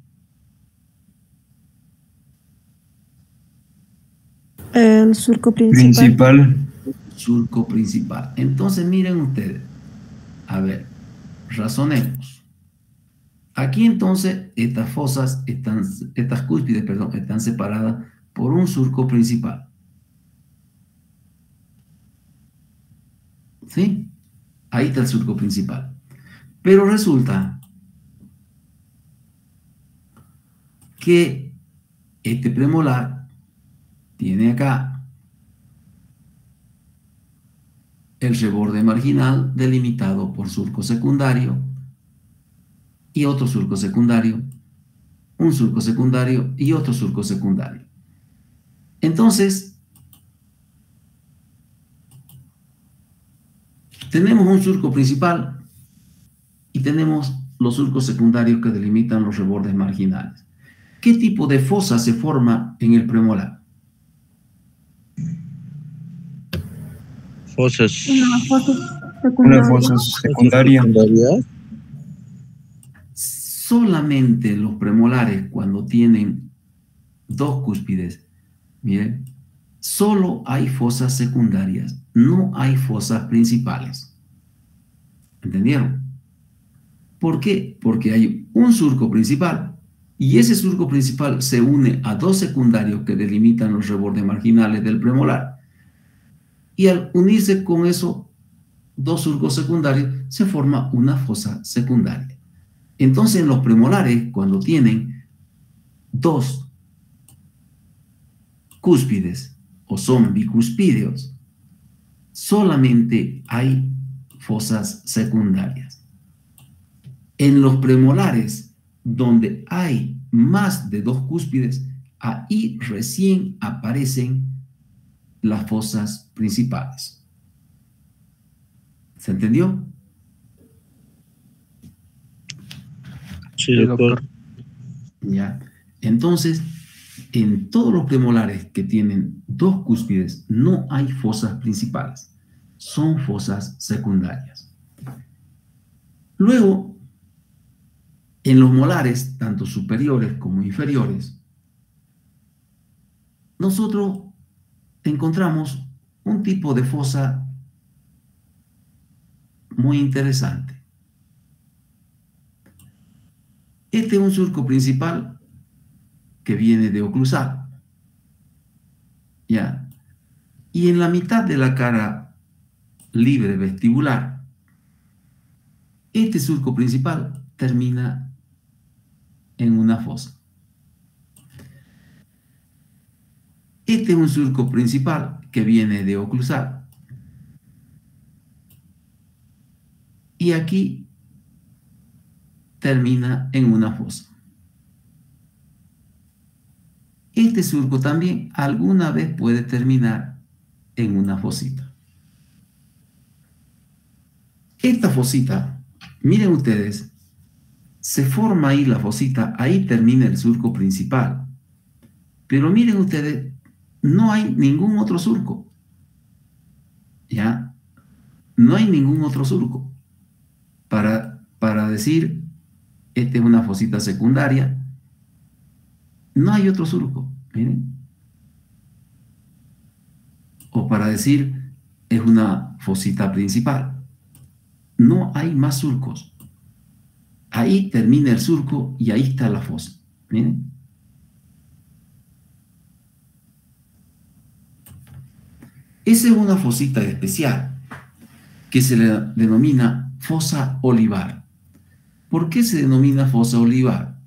B: El surco
C: Principal.
A: Surco principal. Entonces miren ustedes, a ver, razonemos. Aquí entonces estas fosas, estas cúspides, perdón, están separadas por un surco principal. ¿Sí? Ahí está el surco principal. Pero resulta que este premolar tiene acá el reborde marginal delimitado por surco secundario y otro surco secundario, un surco secundario y otro surco secundario. Entonces, tenemos un surco principal y tenemos los surcos secundarios que delimitan los rebordes marginales. ¿Qué tipo de fosa se forma en el premolar?
C: Fosas.
B: Una
C: Una
B: fosa
C: fosa secundaria.
A: Solamente los premolares, cuando tienen dos cúspides, miren, solo hay fosas secundarias, no hay fosas principales. ¿Entendieron? ¿Por qué? Porque hay un surco principal y ese surco principal se une a dos secundarios que delimitan los rebordes marginales del premolar. Y al unirse con esos dos surcos secundarios, se forma una fosa secundaria. Entonces, en los premolares, cuando tienen dos cúspides o son bicuspídeos, solamente hay fosas secundarias. En los premolares, donde hay más de dos cúspides, ahí recién aparecen las fosas principales. ¿Se entendió?
C: Sí, doctor.
A: Ya. Entonces, en todos los premolares que tienen dos cúspides, no hay fosas principales, son fosas secundarias. Luego, en los molares, tanto superiores como inferiores, nosotros encontramos un tipo de fosa muy interesante. Este es un surco principal que viene de oclusal. ¿Ya? Y en la mitad de la cara libre vestibular, este surco principal termina en una fosa. Este es un surco principal que viene de oclusal. Y aquí termina en una fosa. Este surco también alguna vez puede terminar en una fosita. Esta fosita, miren ustedes, se forma ahí la fosita, ahí termina el surco principal. Pero miren ustedes, no hay ningún otro surco. ¿Ya? No hay ningún otro surco. Para decir, esta es una fosita secundaria, no hay otro surco. Miren. O para decir, es una fosita principal. No hay más surcos. Ahí termina el surco y ahí está la fosa. Miren. Esa es una fosita especial que se le denomina fosa olivar. ¿Por qué se denomina fosa olivar?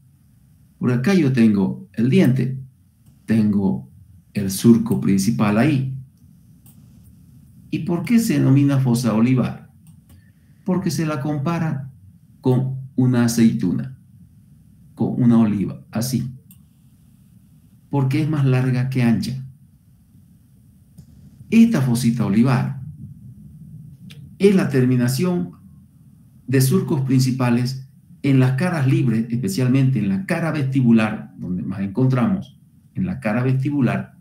A: Por acá yo tengo el diente, tengo el surco principal ahí. ¿Y por qué se denomina fosa olivar? Porque se la compara con una aceituna, con una oliva, así. Porque es más larga que ancha. Esta fosita olivar es la terminación de surcos principales en las caras libres, especialmente en la cara vestibular, donde más encontramos, en la cara vestibular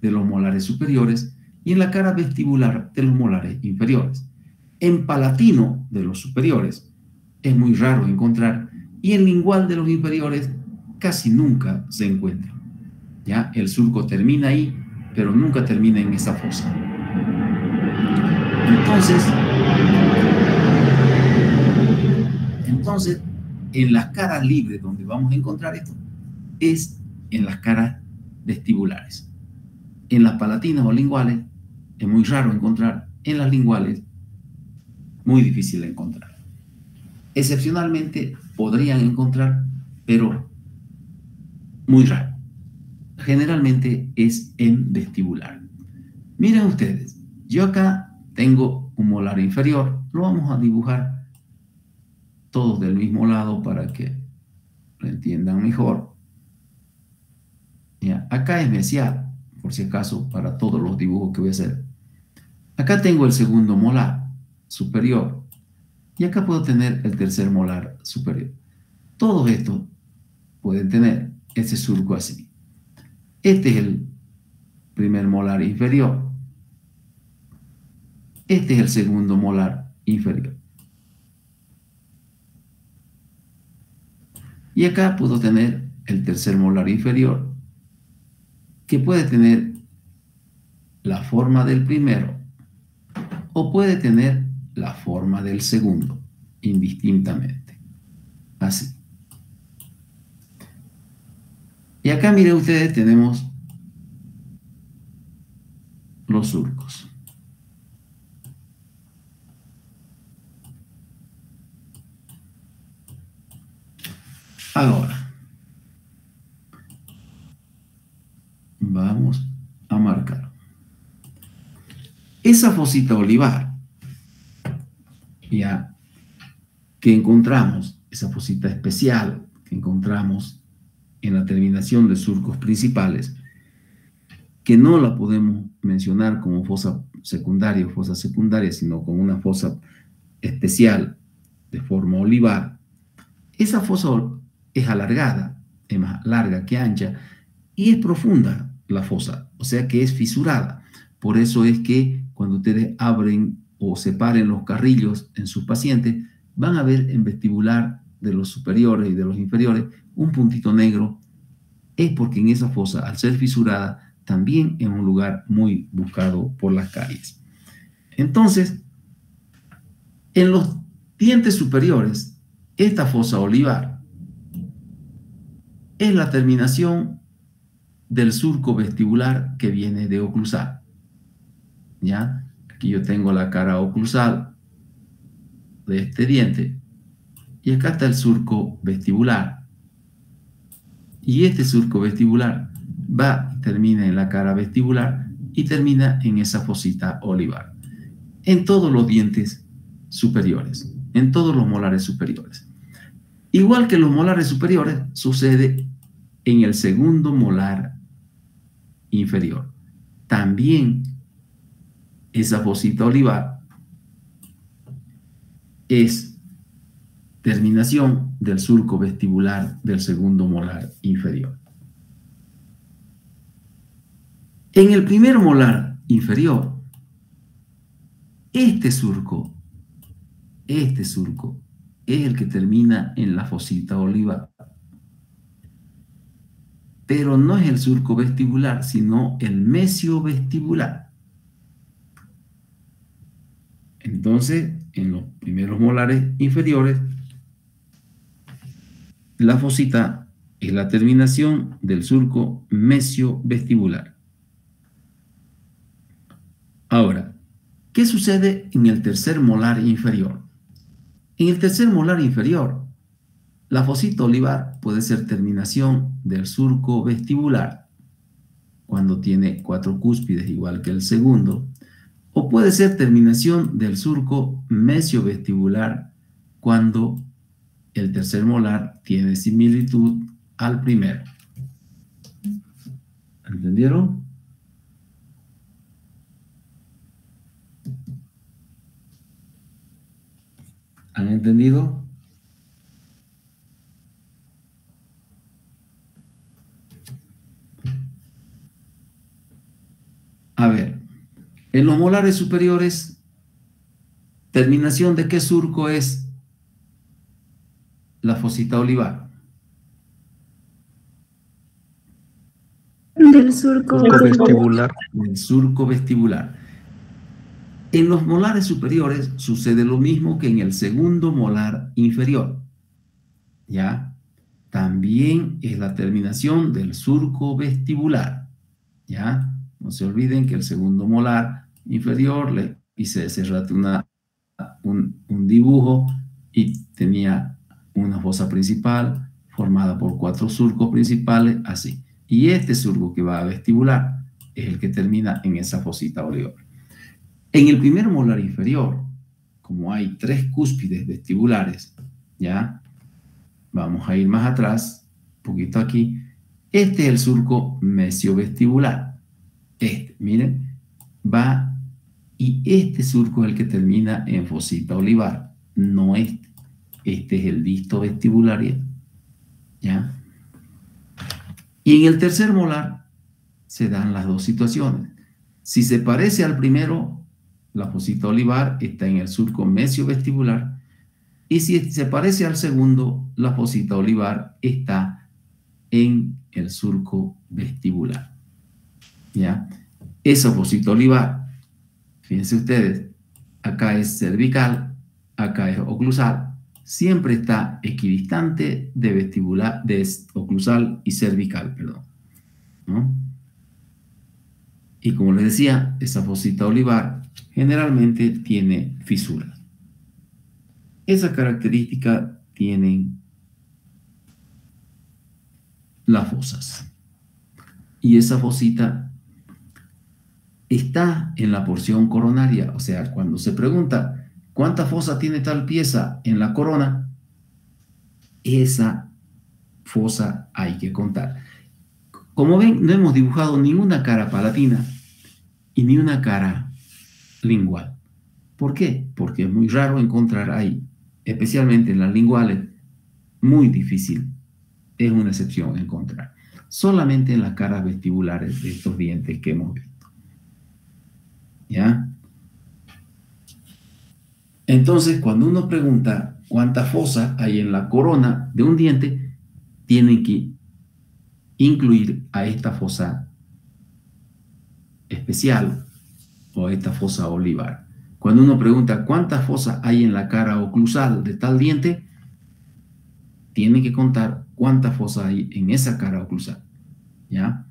A: de los molares superiores y en la cara vestibular de los molares inferiores. En palatino de los superiores es muy raro encontrar y en lingual de los inferiores casi nunca se encuentra. ¿Ya? El surco termina ahí, pero nunca termina en esa fosa. Entonces, en las caras libres donde vamos a encontrar esto es en las caras vestibulares. En las palatinas o linguales es muy raro encontrar, en las linguales muy difícil de encontrar. Excepcionalmente podrían encontrar, pero muy raro. Generalmente es en vestibular. Miren ustedes, yo acá tengo un molar inferior, lo vamos a dibujar todos del mismo lado para que lo entiendan mejor. Ya, acá es mesial, por si acaso, para todos los dibujos que voy a hacer. Acá tengo el segundo molar superior y acá puedo tener el tercer molar superior. Todos estos pueden tener ese surco así. Este es el primer molar inferior. Este es el segundo molar inferior. Y acá puedo tener el tercer molar inferior, que puede tener la forma del primero o puede tener la forma del segundo, indistintamente. Así. Y acá, miren ustedes, tenemos los surcos. Ahora, vamos a marcar. Esa fosita olivar, ya que encontramos, esa fosita especial que encontramos en la terminación de surcos principales, que no la podemos mencionar como fosa secundaria o fosa secundaria, sino como una fosa especial de forma olivar. Esa fosa es alargada, es más larga que ancha y es profunda la fosa, o sea que es fisurada. Por eso es que cuando ustedes abren o separen los carrillos en sus pacientes, van a ver en vestibular de los superiores y de los inferiores un puntito negro. Es porque en esa fosa, al ser fisurada, también es un lugar muy buscado por las caries. Entonces, en los dientes superiores, esta fosa olivar es la terminación del surco vestibular que viene de oclusal. ¿Ya? Aquí yo tengo la cara oclusal de este diente y acá está el surco vestibular. Y este surco vestibular termina en la cara vestibular y termina en esa fosita olivar. En todos los dientes superiores, en todos los molares superiores. Igual que los molares superiores, sucede en el segundo molar inferior. También esa fosita olivar es terminación del surco vestibular del segundo molar inferior. En el primer molar inferior, este surco es el que termina en la fosita olivar. Pero no es el surco vestibular, sino el mesiovestibular. Entonces, en los primeros molares inferiores, la fosita es la terminación del surco mesiovestibular. Ahora, ¿qué sucede en el tercer molar inferior? En el tercer molar inferior, la fosita olivar puede ser terminación del surco vestibular, cuando tiene 4 cúspides igual que el segundo, o puede ser terminación del surco mesiovestibular, cuando el tercer molar tiene similitud al primero. ¿Entendieron? ¿Han entendido? A ver, en los molares superiores, ¿terminación de qué surco es la fosita olivar?
B: Del surco
C: vestibular.
A: El surco vestibular. En los molares superiores sucede lo mismo que en el segundo molar inferior. ¿Ya? También es la terminación del surco vestibular. ¿Ya? No se olviden que el segundo molar inferior, le hice ese rato un dibujo y tenía una fosa principal formada por 4 surcos principales, así. Y este surco que va a vestibular es el que termina en esa fosita olivar. En el primer molar inferior, como hay 3 cúspides vestibulares, ¿ya? Vamos a ir más atrás, un poquito aquí. Este es el surco mesiovestibular. Miren, va, y este surco es el que termina en fosita olivar, no este. Este es el disto vestibular, ¿ya? Y en el tercer molar se dan las dos situaciones. Si se parece al primero, la fosita olivar está en el surco mesiovestibular, y si se parece al segundo, la fosita olivar está en el surco vestibular. ¿Ya? Esa fosita olivar, fíjense ustedes, acá es cervical, acá es oclusal, siempre está equidistante de vestibular, de oclusal y cervical, perdón, ¿no? Y como les decía, esa fosita olivar generalmente tiene fisuras. Esa característica tienen las fosas. Y esa fosita está en la porción coronaria. O sea, cuando se pregunta cuánta fosa tiene tal pieza en la corona, esa fosa hay que contar. Como ven, no hemos dibujado ninguna cara palatina y ni una cara lingual. ¿Por qué? Porque es muy raro encontrar ahí, especialmente en las linguales, muy difícil. Es una excepción encontrar. Solamente en las caras vestibulares de estos dientes que hemos visto. ¿Ya? Entonces, cuando uno pregunta cuántas fosas hay en la corona de un diente, tienen que incluir a esta fosa especial o a esta fosa olivar. Cuando uno pregunta cuántas fosas hay en la cara oclusal de tal diente, tiene que contar cuántas fosas hay en esa cara oclusal. ¿Ya?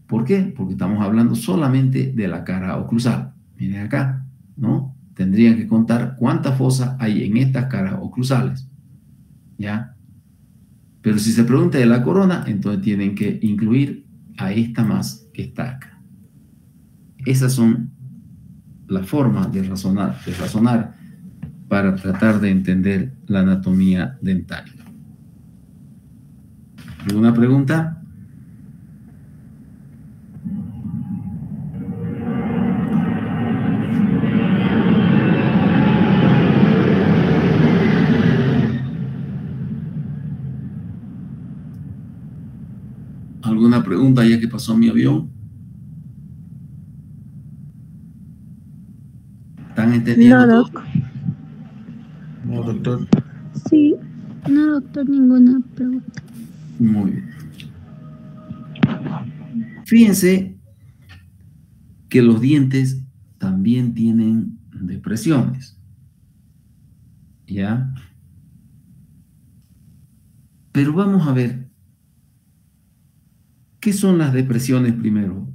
A: ¿Por qué? Porque estamos hablando solamente de la cara oclusal. Miren acá, ¿no? Tendrían que contar cuántas fosas hay en estas caras oclusales. ¿Ya? Pero si se pregunta de la corona, entonces tienen que incluir a esta más que está acá. Esas son las formas de razonar para tratar de entender la anatomía dentaria. ¿Alguna pregunta? ¿Alguna pregunta ya que pasó mi avión? ¿Están entendiendo
B: No,
A: todo?
B: doc.
C: No, doctor.
B: Sí. No, doctor, ninguna pregunta.
A: Muy bien. Fíjense que los dientes también tienen depresiones, ¿ya? Pero vamos a ver qué son las depresiones primero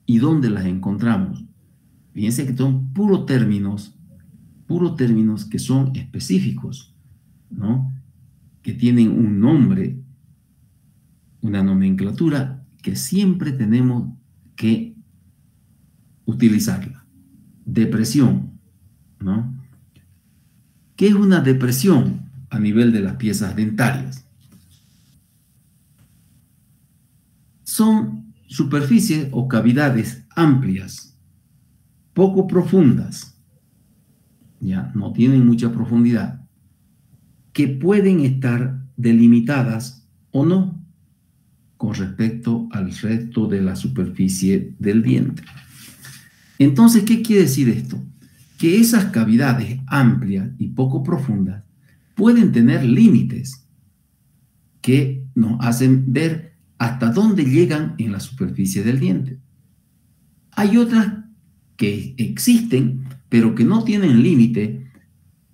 A: y dónde las encontramos. Fíjense que son puros términos que son específicos, ¿no? Que tienen un nombre, una nomenclatura que siempre tenemos que utilizarla. Depresión, ¿no? ¿Qué es una depresión a nivel de las piezas dentarias? Son superficies o cavidades amplias, poco profundas, ya no tienen mucha profundidad, que pueden estar delimitadas o no con respecto al resto de la superficie del diente. Entonces, ¿qué quiere decir esto? Que esas cavidades amplias y poco profundas pueden tener límites que nos hacen ver hasta dónde llegan en la superficie del diente. Hay otras que existen, pero que no tienen límite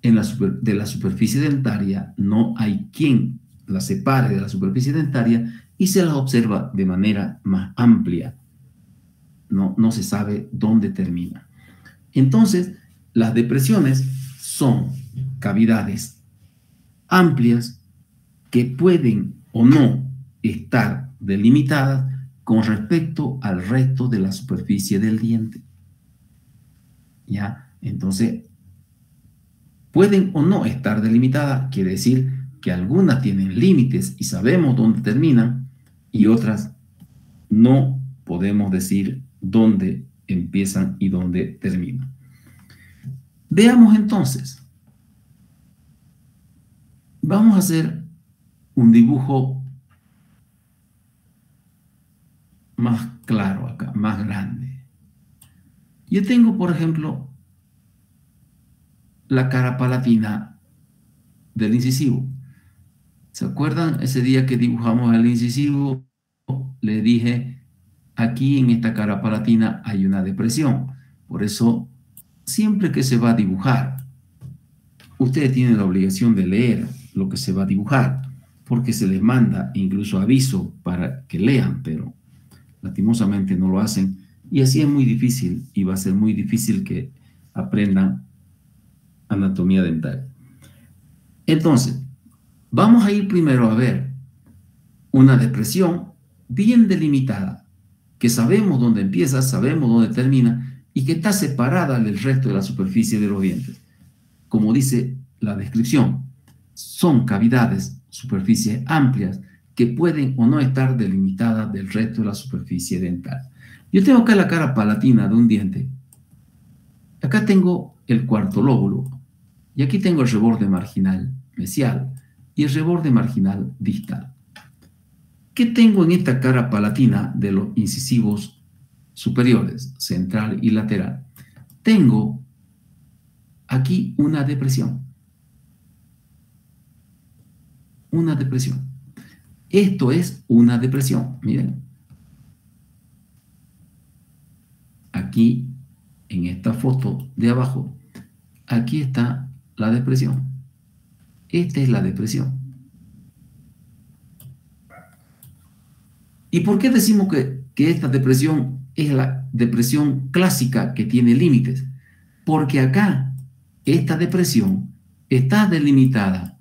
A: de la superficie dentaria. No hay quien la separe de la superficie dentaria y se las observa de manera más amplia. No se sabe dónde termina. Entonces, las depresiones son cavidades amplias que pueden o no estar delimitadas con respecto al resto de la superficie del diente. ¿Ya? Entonces, pueden o no estar delimitadas, quiere decir que algunas tienen límites y sabemos dónde terminan y otras no podemos decir dónde empiezan y dónde terminan. Veamos entonces. Vamos a hacer un dibujo más claro acá, más grande. Yo tengo, por ejemplo, la cara palatina del incisivo. ¿Se acuerdan ese día que dibujamos el incisivo? Le dije, aquí en esta cara palatina hay una depresión. Por eso, siempre que se va a dibujar, ustedes tienen la obligación de leer lo que se va a dibujar, porque se les manda incluso aviso para que lean, pero lastimosamente no lo hacen. Y así es muy difícil, y va a ser muy difícil que aprendan anatomía dental. Entonces, vamos a ir primero a ver una depresión bien delimitada, que sabemos dónde empieza, sabemos dónde termina, y que está separada del resto de la superficie de los dientes. Como dice la descripción, son cavidades, superficies amplias, que pueden o no estar delimitadas del resto de la superficie dental. Yo tengo acá la cara palatina de un diente. Acá tengo el cuarto lóbulo. Y aquí tengo el reborde marginal mesial y el reborde marginal distal. ¿Qué tengo en esta cara palatina de los incisivos superiores, central y lateral? Tengo aquí una depresión. Una depresión. Esto es una depresión. Miren. Aquí, en esta foto de abajo, aquí está la depresión. Esta es la depresión. ¿Y por qué decimos que esta depresión es la depresión clásica que tiene límites? Porque acá, esta depresión está delimitada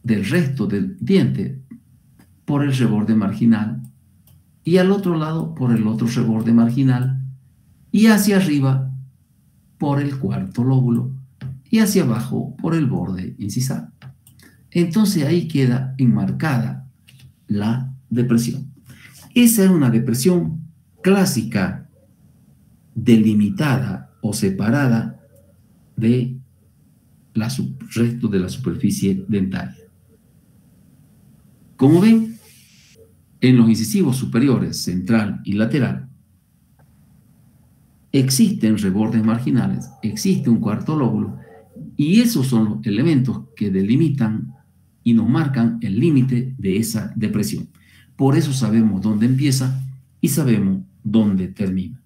A: del resto del diente por el reborde marginal y al otro lado por el otro reborde marginal y hacia arriba por el cuarto lóbulo y hacia abajo por el borde incisal. Entonces ahí queda enmarcada la depresión. Esa es una depresión clásica delimitada o separada de resto de la superficie dentaria. Como ven, en los incisivos superiores, central y lateral, existen rebordes marginales, existe un cuarto lóbulo, y esos son los elementos que delimitan y nos marcan el límite de esa depresión. Por eso sabemos dónde empieza y sabemos dónde termina.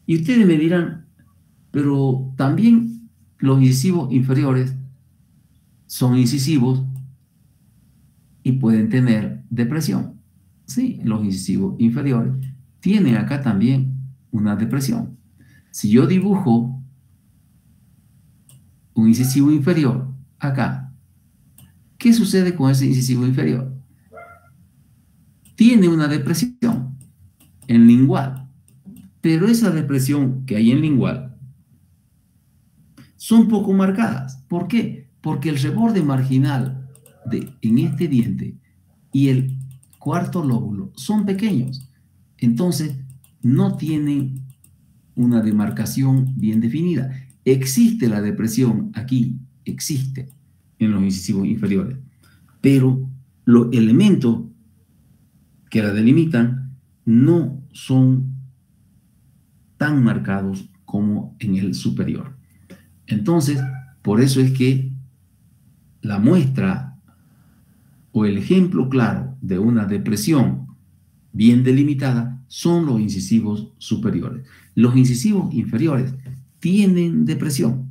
A: Y ustedes me dirán, pero también los incisivos inferiores son incisivos y pueden tener depresión. Sí, los incisivos inferiores tienen acá también una depresión. Si yo dibujo un incisivo inferior acá, ¿qué sucede con ese incisivo inferior? Tiene una depresión en lingual, pero esa depresión que hay en lingual son poco marcadas. ¿Por qué? Porque el reborde marginal en este diente y el cuarto lóbulo son pequeños. Entonces, no tienen una demarcación bien definida. Existe la depresión aquí, existe en los incisivos inferiores, pero los elementos que la delimitan no son tan marcados como en el superior. Entonces, por eso es que la muestra o el ejemplo claro de una depresión bien delimitada son los incisivos superiores. Los incisivos inferiores tienen depresión,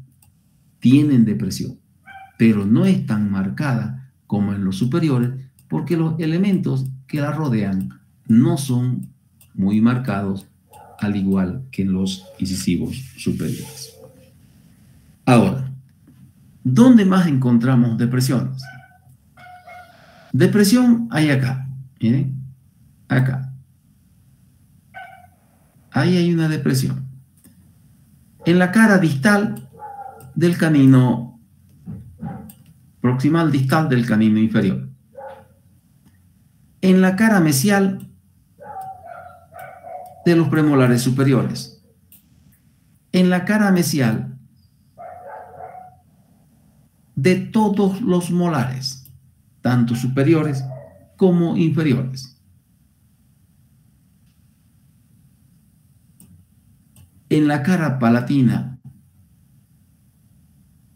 A: pero no es tan marcada como en los superiores porque los elementos que la rodean no son muy marcados, al igual que en los incisivos superiores. Ahora, ¿dónde más encontramos depresiones? Depresión hay acá, miren, acá. Ahí hay una depresión. En la cara distal del canino proximal distal del canino inferior. En la cara mesial de los premolares superiores. En la cara mesial de todos los molares, tanto superiores como inferiores. En la cara palatina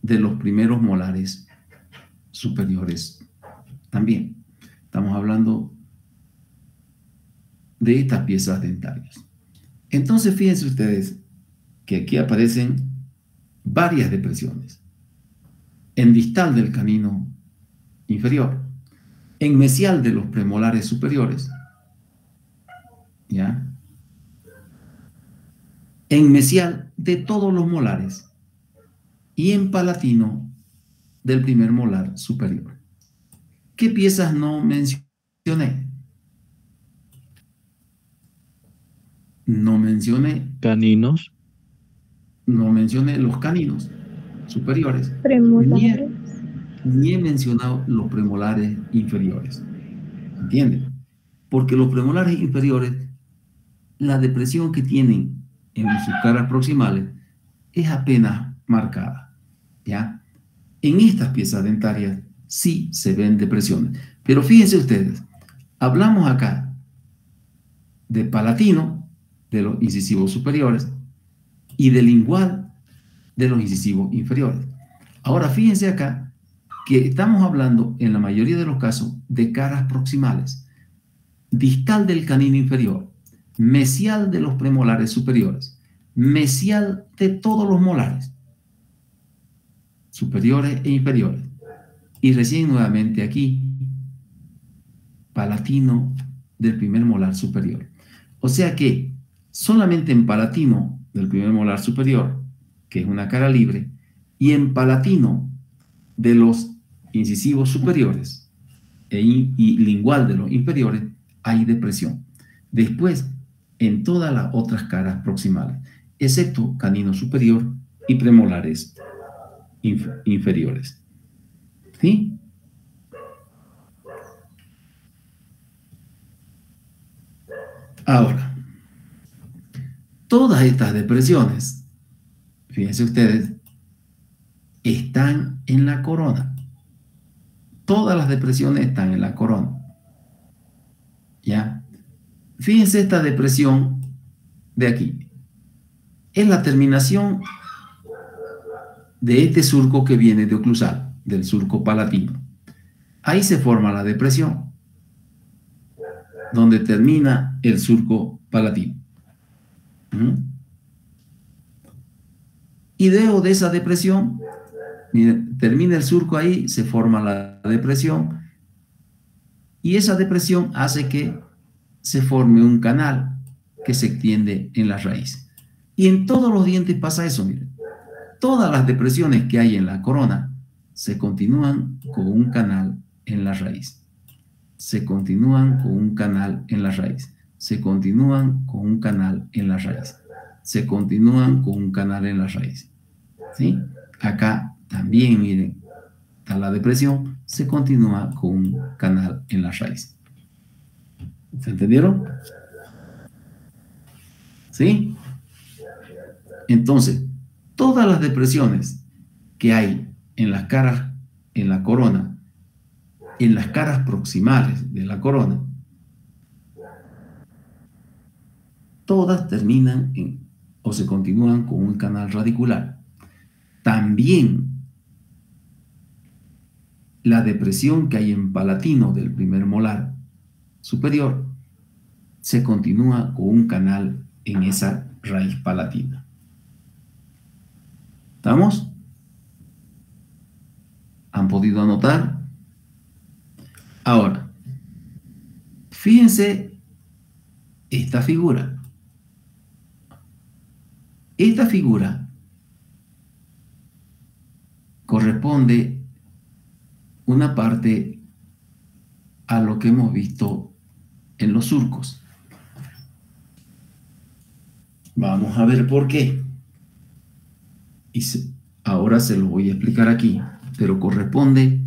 A: de los primeros molares superiores también. Estamos hablando de estas piezas dentarias. Entonces, fíjense ustedes que aquí aparecen varias depresiones. En distal del canino inferior, en mesial de los premolares superiores, ¿ya? En mesial de todos los molares y en palatino del primer molar superior. ¿Qué piezas no mencioné? No mencioné
C: Caninos.
A: No mencioné los caninos superiores,
B: Premolares.
A: ni he mencionado los premolares inferiores. ¿Entienden? Porque los premolares inferiores, la depresión que tienen en sus caras proximales es apenas marcada, ¿ya? En estas piezas dentarias sí se ven depresiones. Pero fíjense ustedes, hablamos acá de palatino, de los incisivos superiores, y de lingual, de los incisivos inferiores. Ahora fíjense acá que estamos hablando en la mayoría de los casos de caras proximales, distal del canino inferior, mesial de los premolares superiores, mesial de todos los molares, superiores e inferiores. Y recién nuevamente aquí, palatino del primer molar superior. O sea que solamente en palatino del primer molar superior, que es una cara libre, y en palatino de los incisivos superiores y lingual de los inferiores, hay depresión. Después, en todas las otras caras proximales, excepto canino superior y premolares inferiores. ¿Sí? Ahora, todas estas depresiones, fíjense ustedes, están en la corona. Todas las depresiones están en la corona. ¿Ya? Fíjense esta depresión de aquí. Es la terminación de este surco que viene de oclusal, del surco palatino. Ahí se forma la depresión, donde termina el surco palatino. Y luego de esa depresión, miren, termina el surco ahí, se forma la depresión, y esa depresión hace que se forme un canal que se extiende en la raíz. Y en todos los dientes pasa eso, miren. Todas las depresiones que hay en la corona se continúan con un canal en la raíz. Se continúan con un canal en la raíz. Se continúan con un canal en la raíz. Se continúan con un canal en la raíz. ¿Sí? Acá también, miren, está la depresión, se continúa con un canal en la raíz. ¿Se entendieron? ¿Sí? Entonces, todas las depresiones que hay en las caras, en la corona, en las caras proximales de la corona, todas terminan o se continúan con un canal radicular. También la depresión que hay en palatino del primer molar superior se continúa con un canal en esa raíz palatina. ¿Estamos? ¿Han podido anotar? Ahora, fíjense esta figura. Esta figura corresponde una parte a lo que hemos visto en los surcos. Vamos a ver por qué. Y ahora se lo voy a explicar aquí, pero corresponde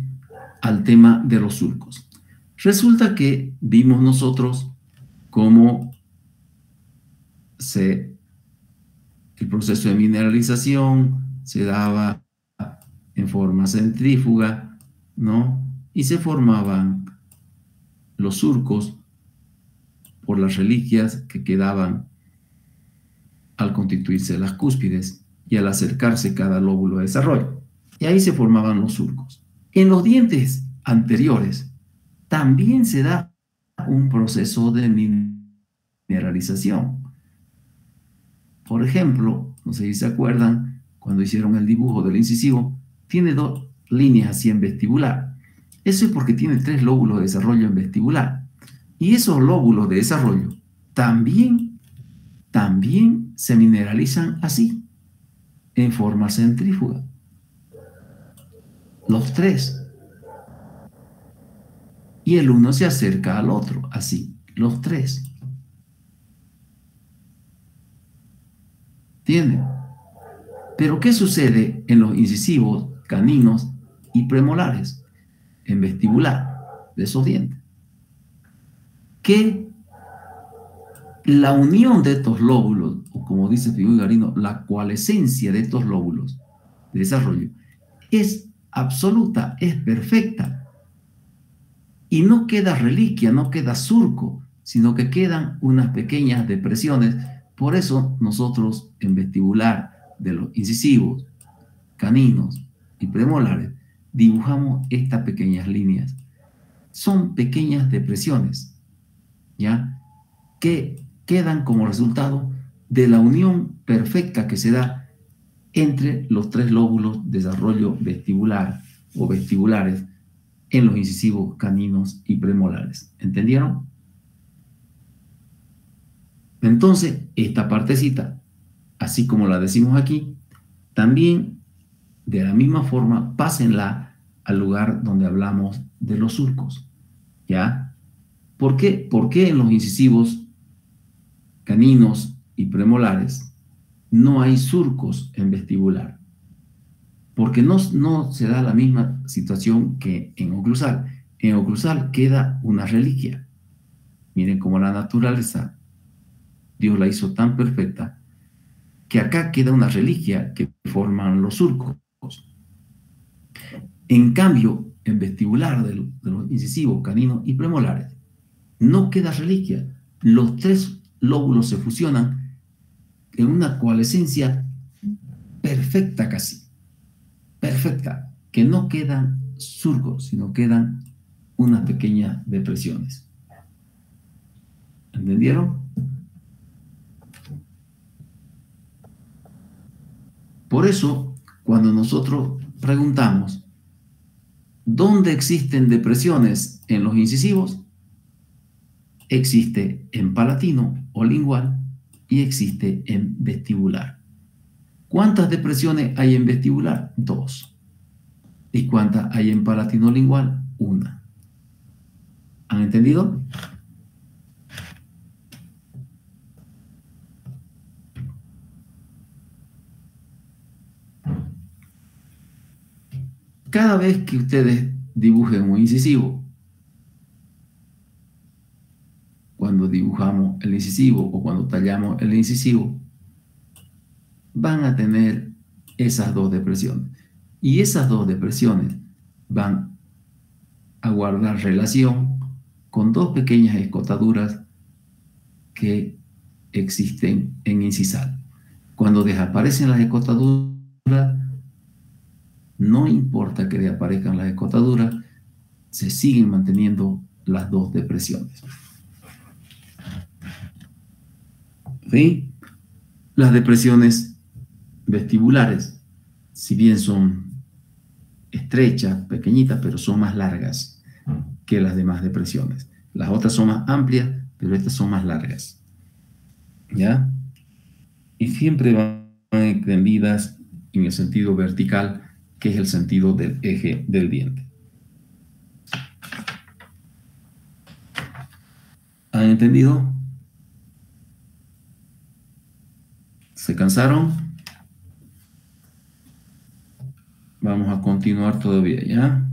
A: al tema de los surcos. Resulta que vimos nosotros cómo el proceso de mineralización se daba en forma centrífuga, ¿no? Y se formaban los surcos por las reliquias que quedaban al constituirse las cúspides y al acercarse cada lóbulo de desarrollo. Y ahí se formaban los surcos. En los dientes anteriores también se da un proceso de mineralización. Por ejemplo, no sé si se acuerdan, cuando hicieron el dibujo del incisivo, tiene dos líneas así en vestibular. Eso es porque tiene 3 lóbulos de desarrollo en vestibular. Y esos lóbulos de desarrollo también se mineralizan así, en forma centrífuga. Los 3. Y el uno se acerca al otro, así, los 3. ¿Entienden? Pero ¿qué sucede en los incisivos, caninos y premolares? En vestibular de esos dientes. Que la unión de estos lóbulos, o como dice Figueroa Garino, la coalescencia de estos lóbulos de desarrollo, es absoluta, es perfecta. Y no queda reliquia, no queda surco, sino que quedan unas pequeñas depresiones. Por eso nosotros en vestibular de los incisivos, caninos y premolares dibujamos estas pequeñas líneas. Son pequeñas depresiones, ¿ya? Que quedan como resultado de la unión perfecta que se da entre los 3 lóbulos de desarrollo vestibular o vestibulares en los incisivos, caninos y premolares. ¿Entendieron? Entonces, esta partecita, así como la decimos aquí, también de la misma forma pásenla al lugar donde hablamos de los surcos. ¿Ya? ¿Por qué? Porque en los incisivos, caninos y premolares no hay surcos en vestibular? Porque no se da la misma situación que en oclusal. En oclusal queda una reliquia. Miren cómo la naturaleza, Dios la hizo tan perfecta, que acá queda una reliquia que forman los surcos. En cambio, en vestibular de los incisivos, caninos y premolares, no queda reliquia. Los tres lóbulos se fusionan en una coalescencia perfecta casi, perfecta, que no quedan surcos, sino quedan unas pequeñas depresiones. ¿Entendieron? Por eso, cuando nosotros preguntamos ¿dónde existen depresiones en los incisivos? Existe en palatino o lingual y existe en vestibular. ¿Cuántas depresiones hay en vestibular? 2. ¿Y cuántas hay en palatino lingual? 1. ¿Han entendido? Cada vez que ustedes dibujen un incisivo, cuando dibujamos el incisivo o cuando tallamos el incisivo, van a tener esas 2 depresiones. Y esas 2 depresiones van a guardar relación con 2 pequeñas escotaduras que existen en incisal. Cuando desaparecen las escotaduras, no importa que desaparezcan las escotaduras, se siguen manteniendo las 2 depresiones. ¿Sí? Las depresiones vestibulares, si bien son estrechas, pequeñitas, pero son más largas que las demás depresiones. Las otras son más amplias, pero estas son más largas. ¿Ya? Y siempre van extendidas en el sentido vertical, que es el sentido del eje del diente. ¿Han entendido? ¿Se cansaron? Vamos a continuar todavía, ¿ya?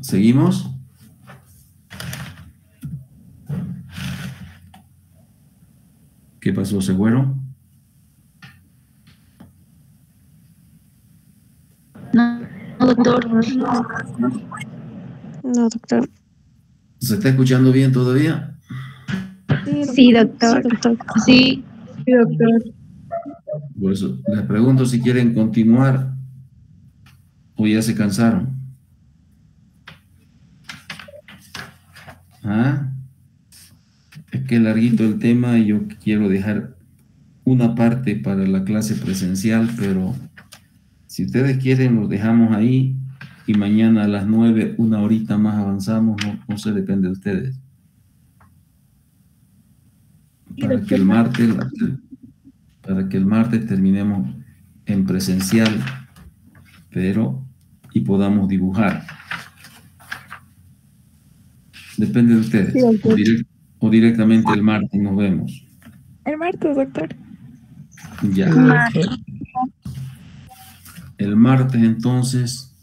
A: ¿Seguimos? ¿Qué pasó? ¿Se fueron?
B: No, doctor.
D: No, doctor.
A: ¿Se está escuchando bien todavía?
B: Sí, doctor. Sí, doctor.
A: Por eso les pregunto si quieren continuar o ya se cansaron. ¿Ah? Es que es larguito el tema y yo quiero dejar una parte para la clase presencial, pero si ustedes quieren lo dejamos ahí y mañana a las 9, una horita más avanzamos, no sé, depende de ustedes. Para que el martes terminemos en presencial, y podamos dibujar. Depende de ustedes.
D: Sí,
A: o directamente el martes nos vemos.
D: el martes, doctor.
A: Ya. El martes entonces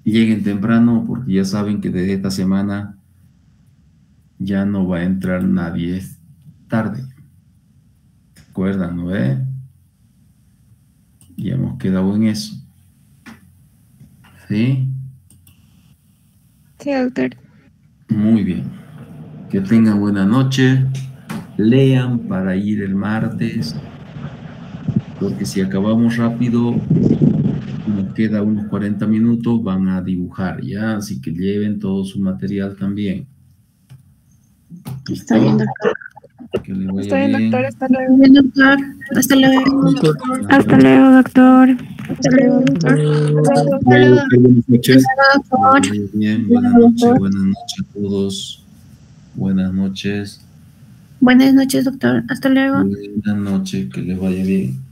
A: lleguen temprano porque ya saben que desde esta semana ya no va a entrar nadie, es tarde. ¿Recuerdan, no? Ya hemos quedado en eso. ¿Sí?
D: Sí, doctor.
A: Muy bien. Que tengan buena noche. Lean para ir el martes. Porque si acabamos rápido, nos queda unos 40 minutos, van a dibujar, ¿ya? Así que lleven todo su material también.
D: Está bien, doctor.
A: Que le vaya
D: Está bien,
A: bien.
D: doctor. Hasta luego.
B: Bien, doctor. Hasta luego.
D: Hasta luego, doctor.
B: Hasta luego, doctor.
A: Buenas noches.
B: Doctor.
A: Muy bien, buenas noches a todos. Buenas noches.
B: Buenas noches, doctor. Hasta luego.
A: Buenas noches, que les vaya bien.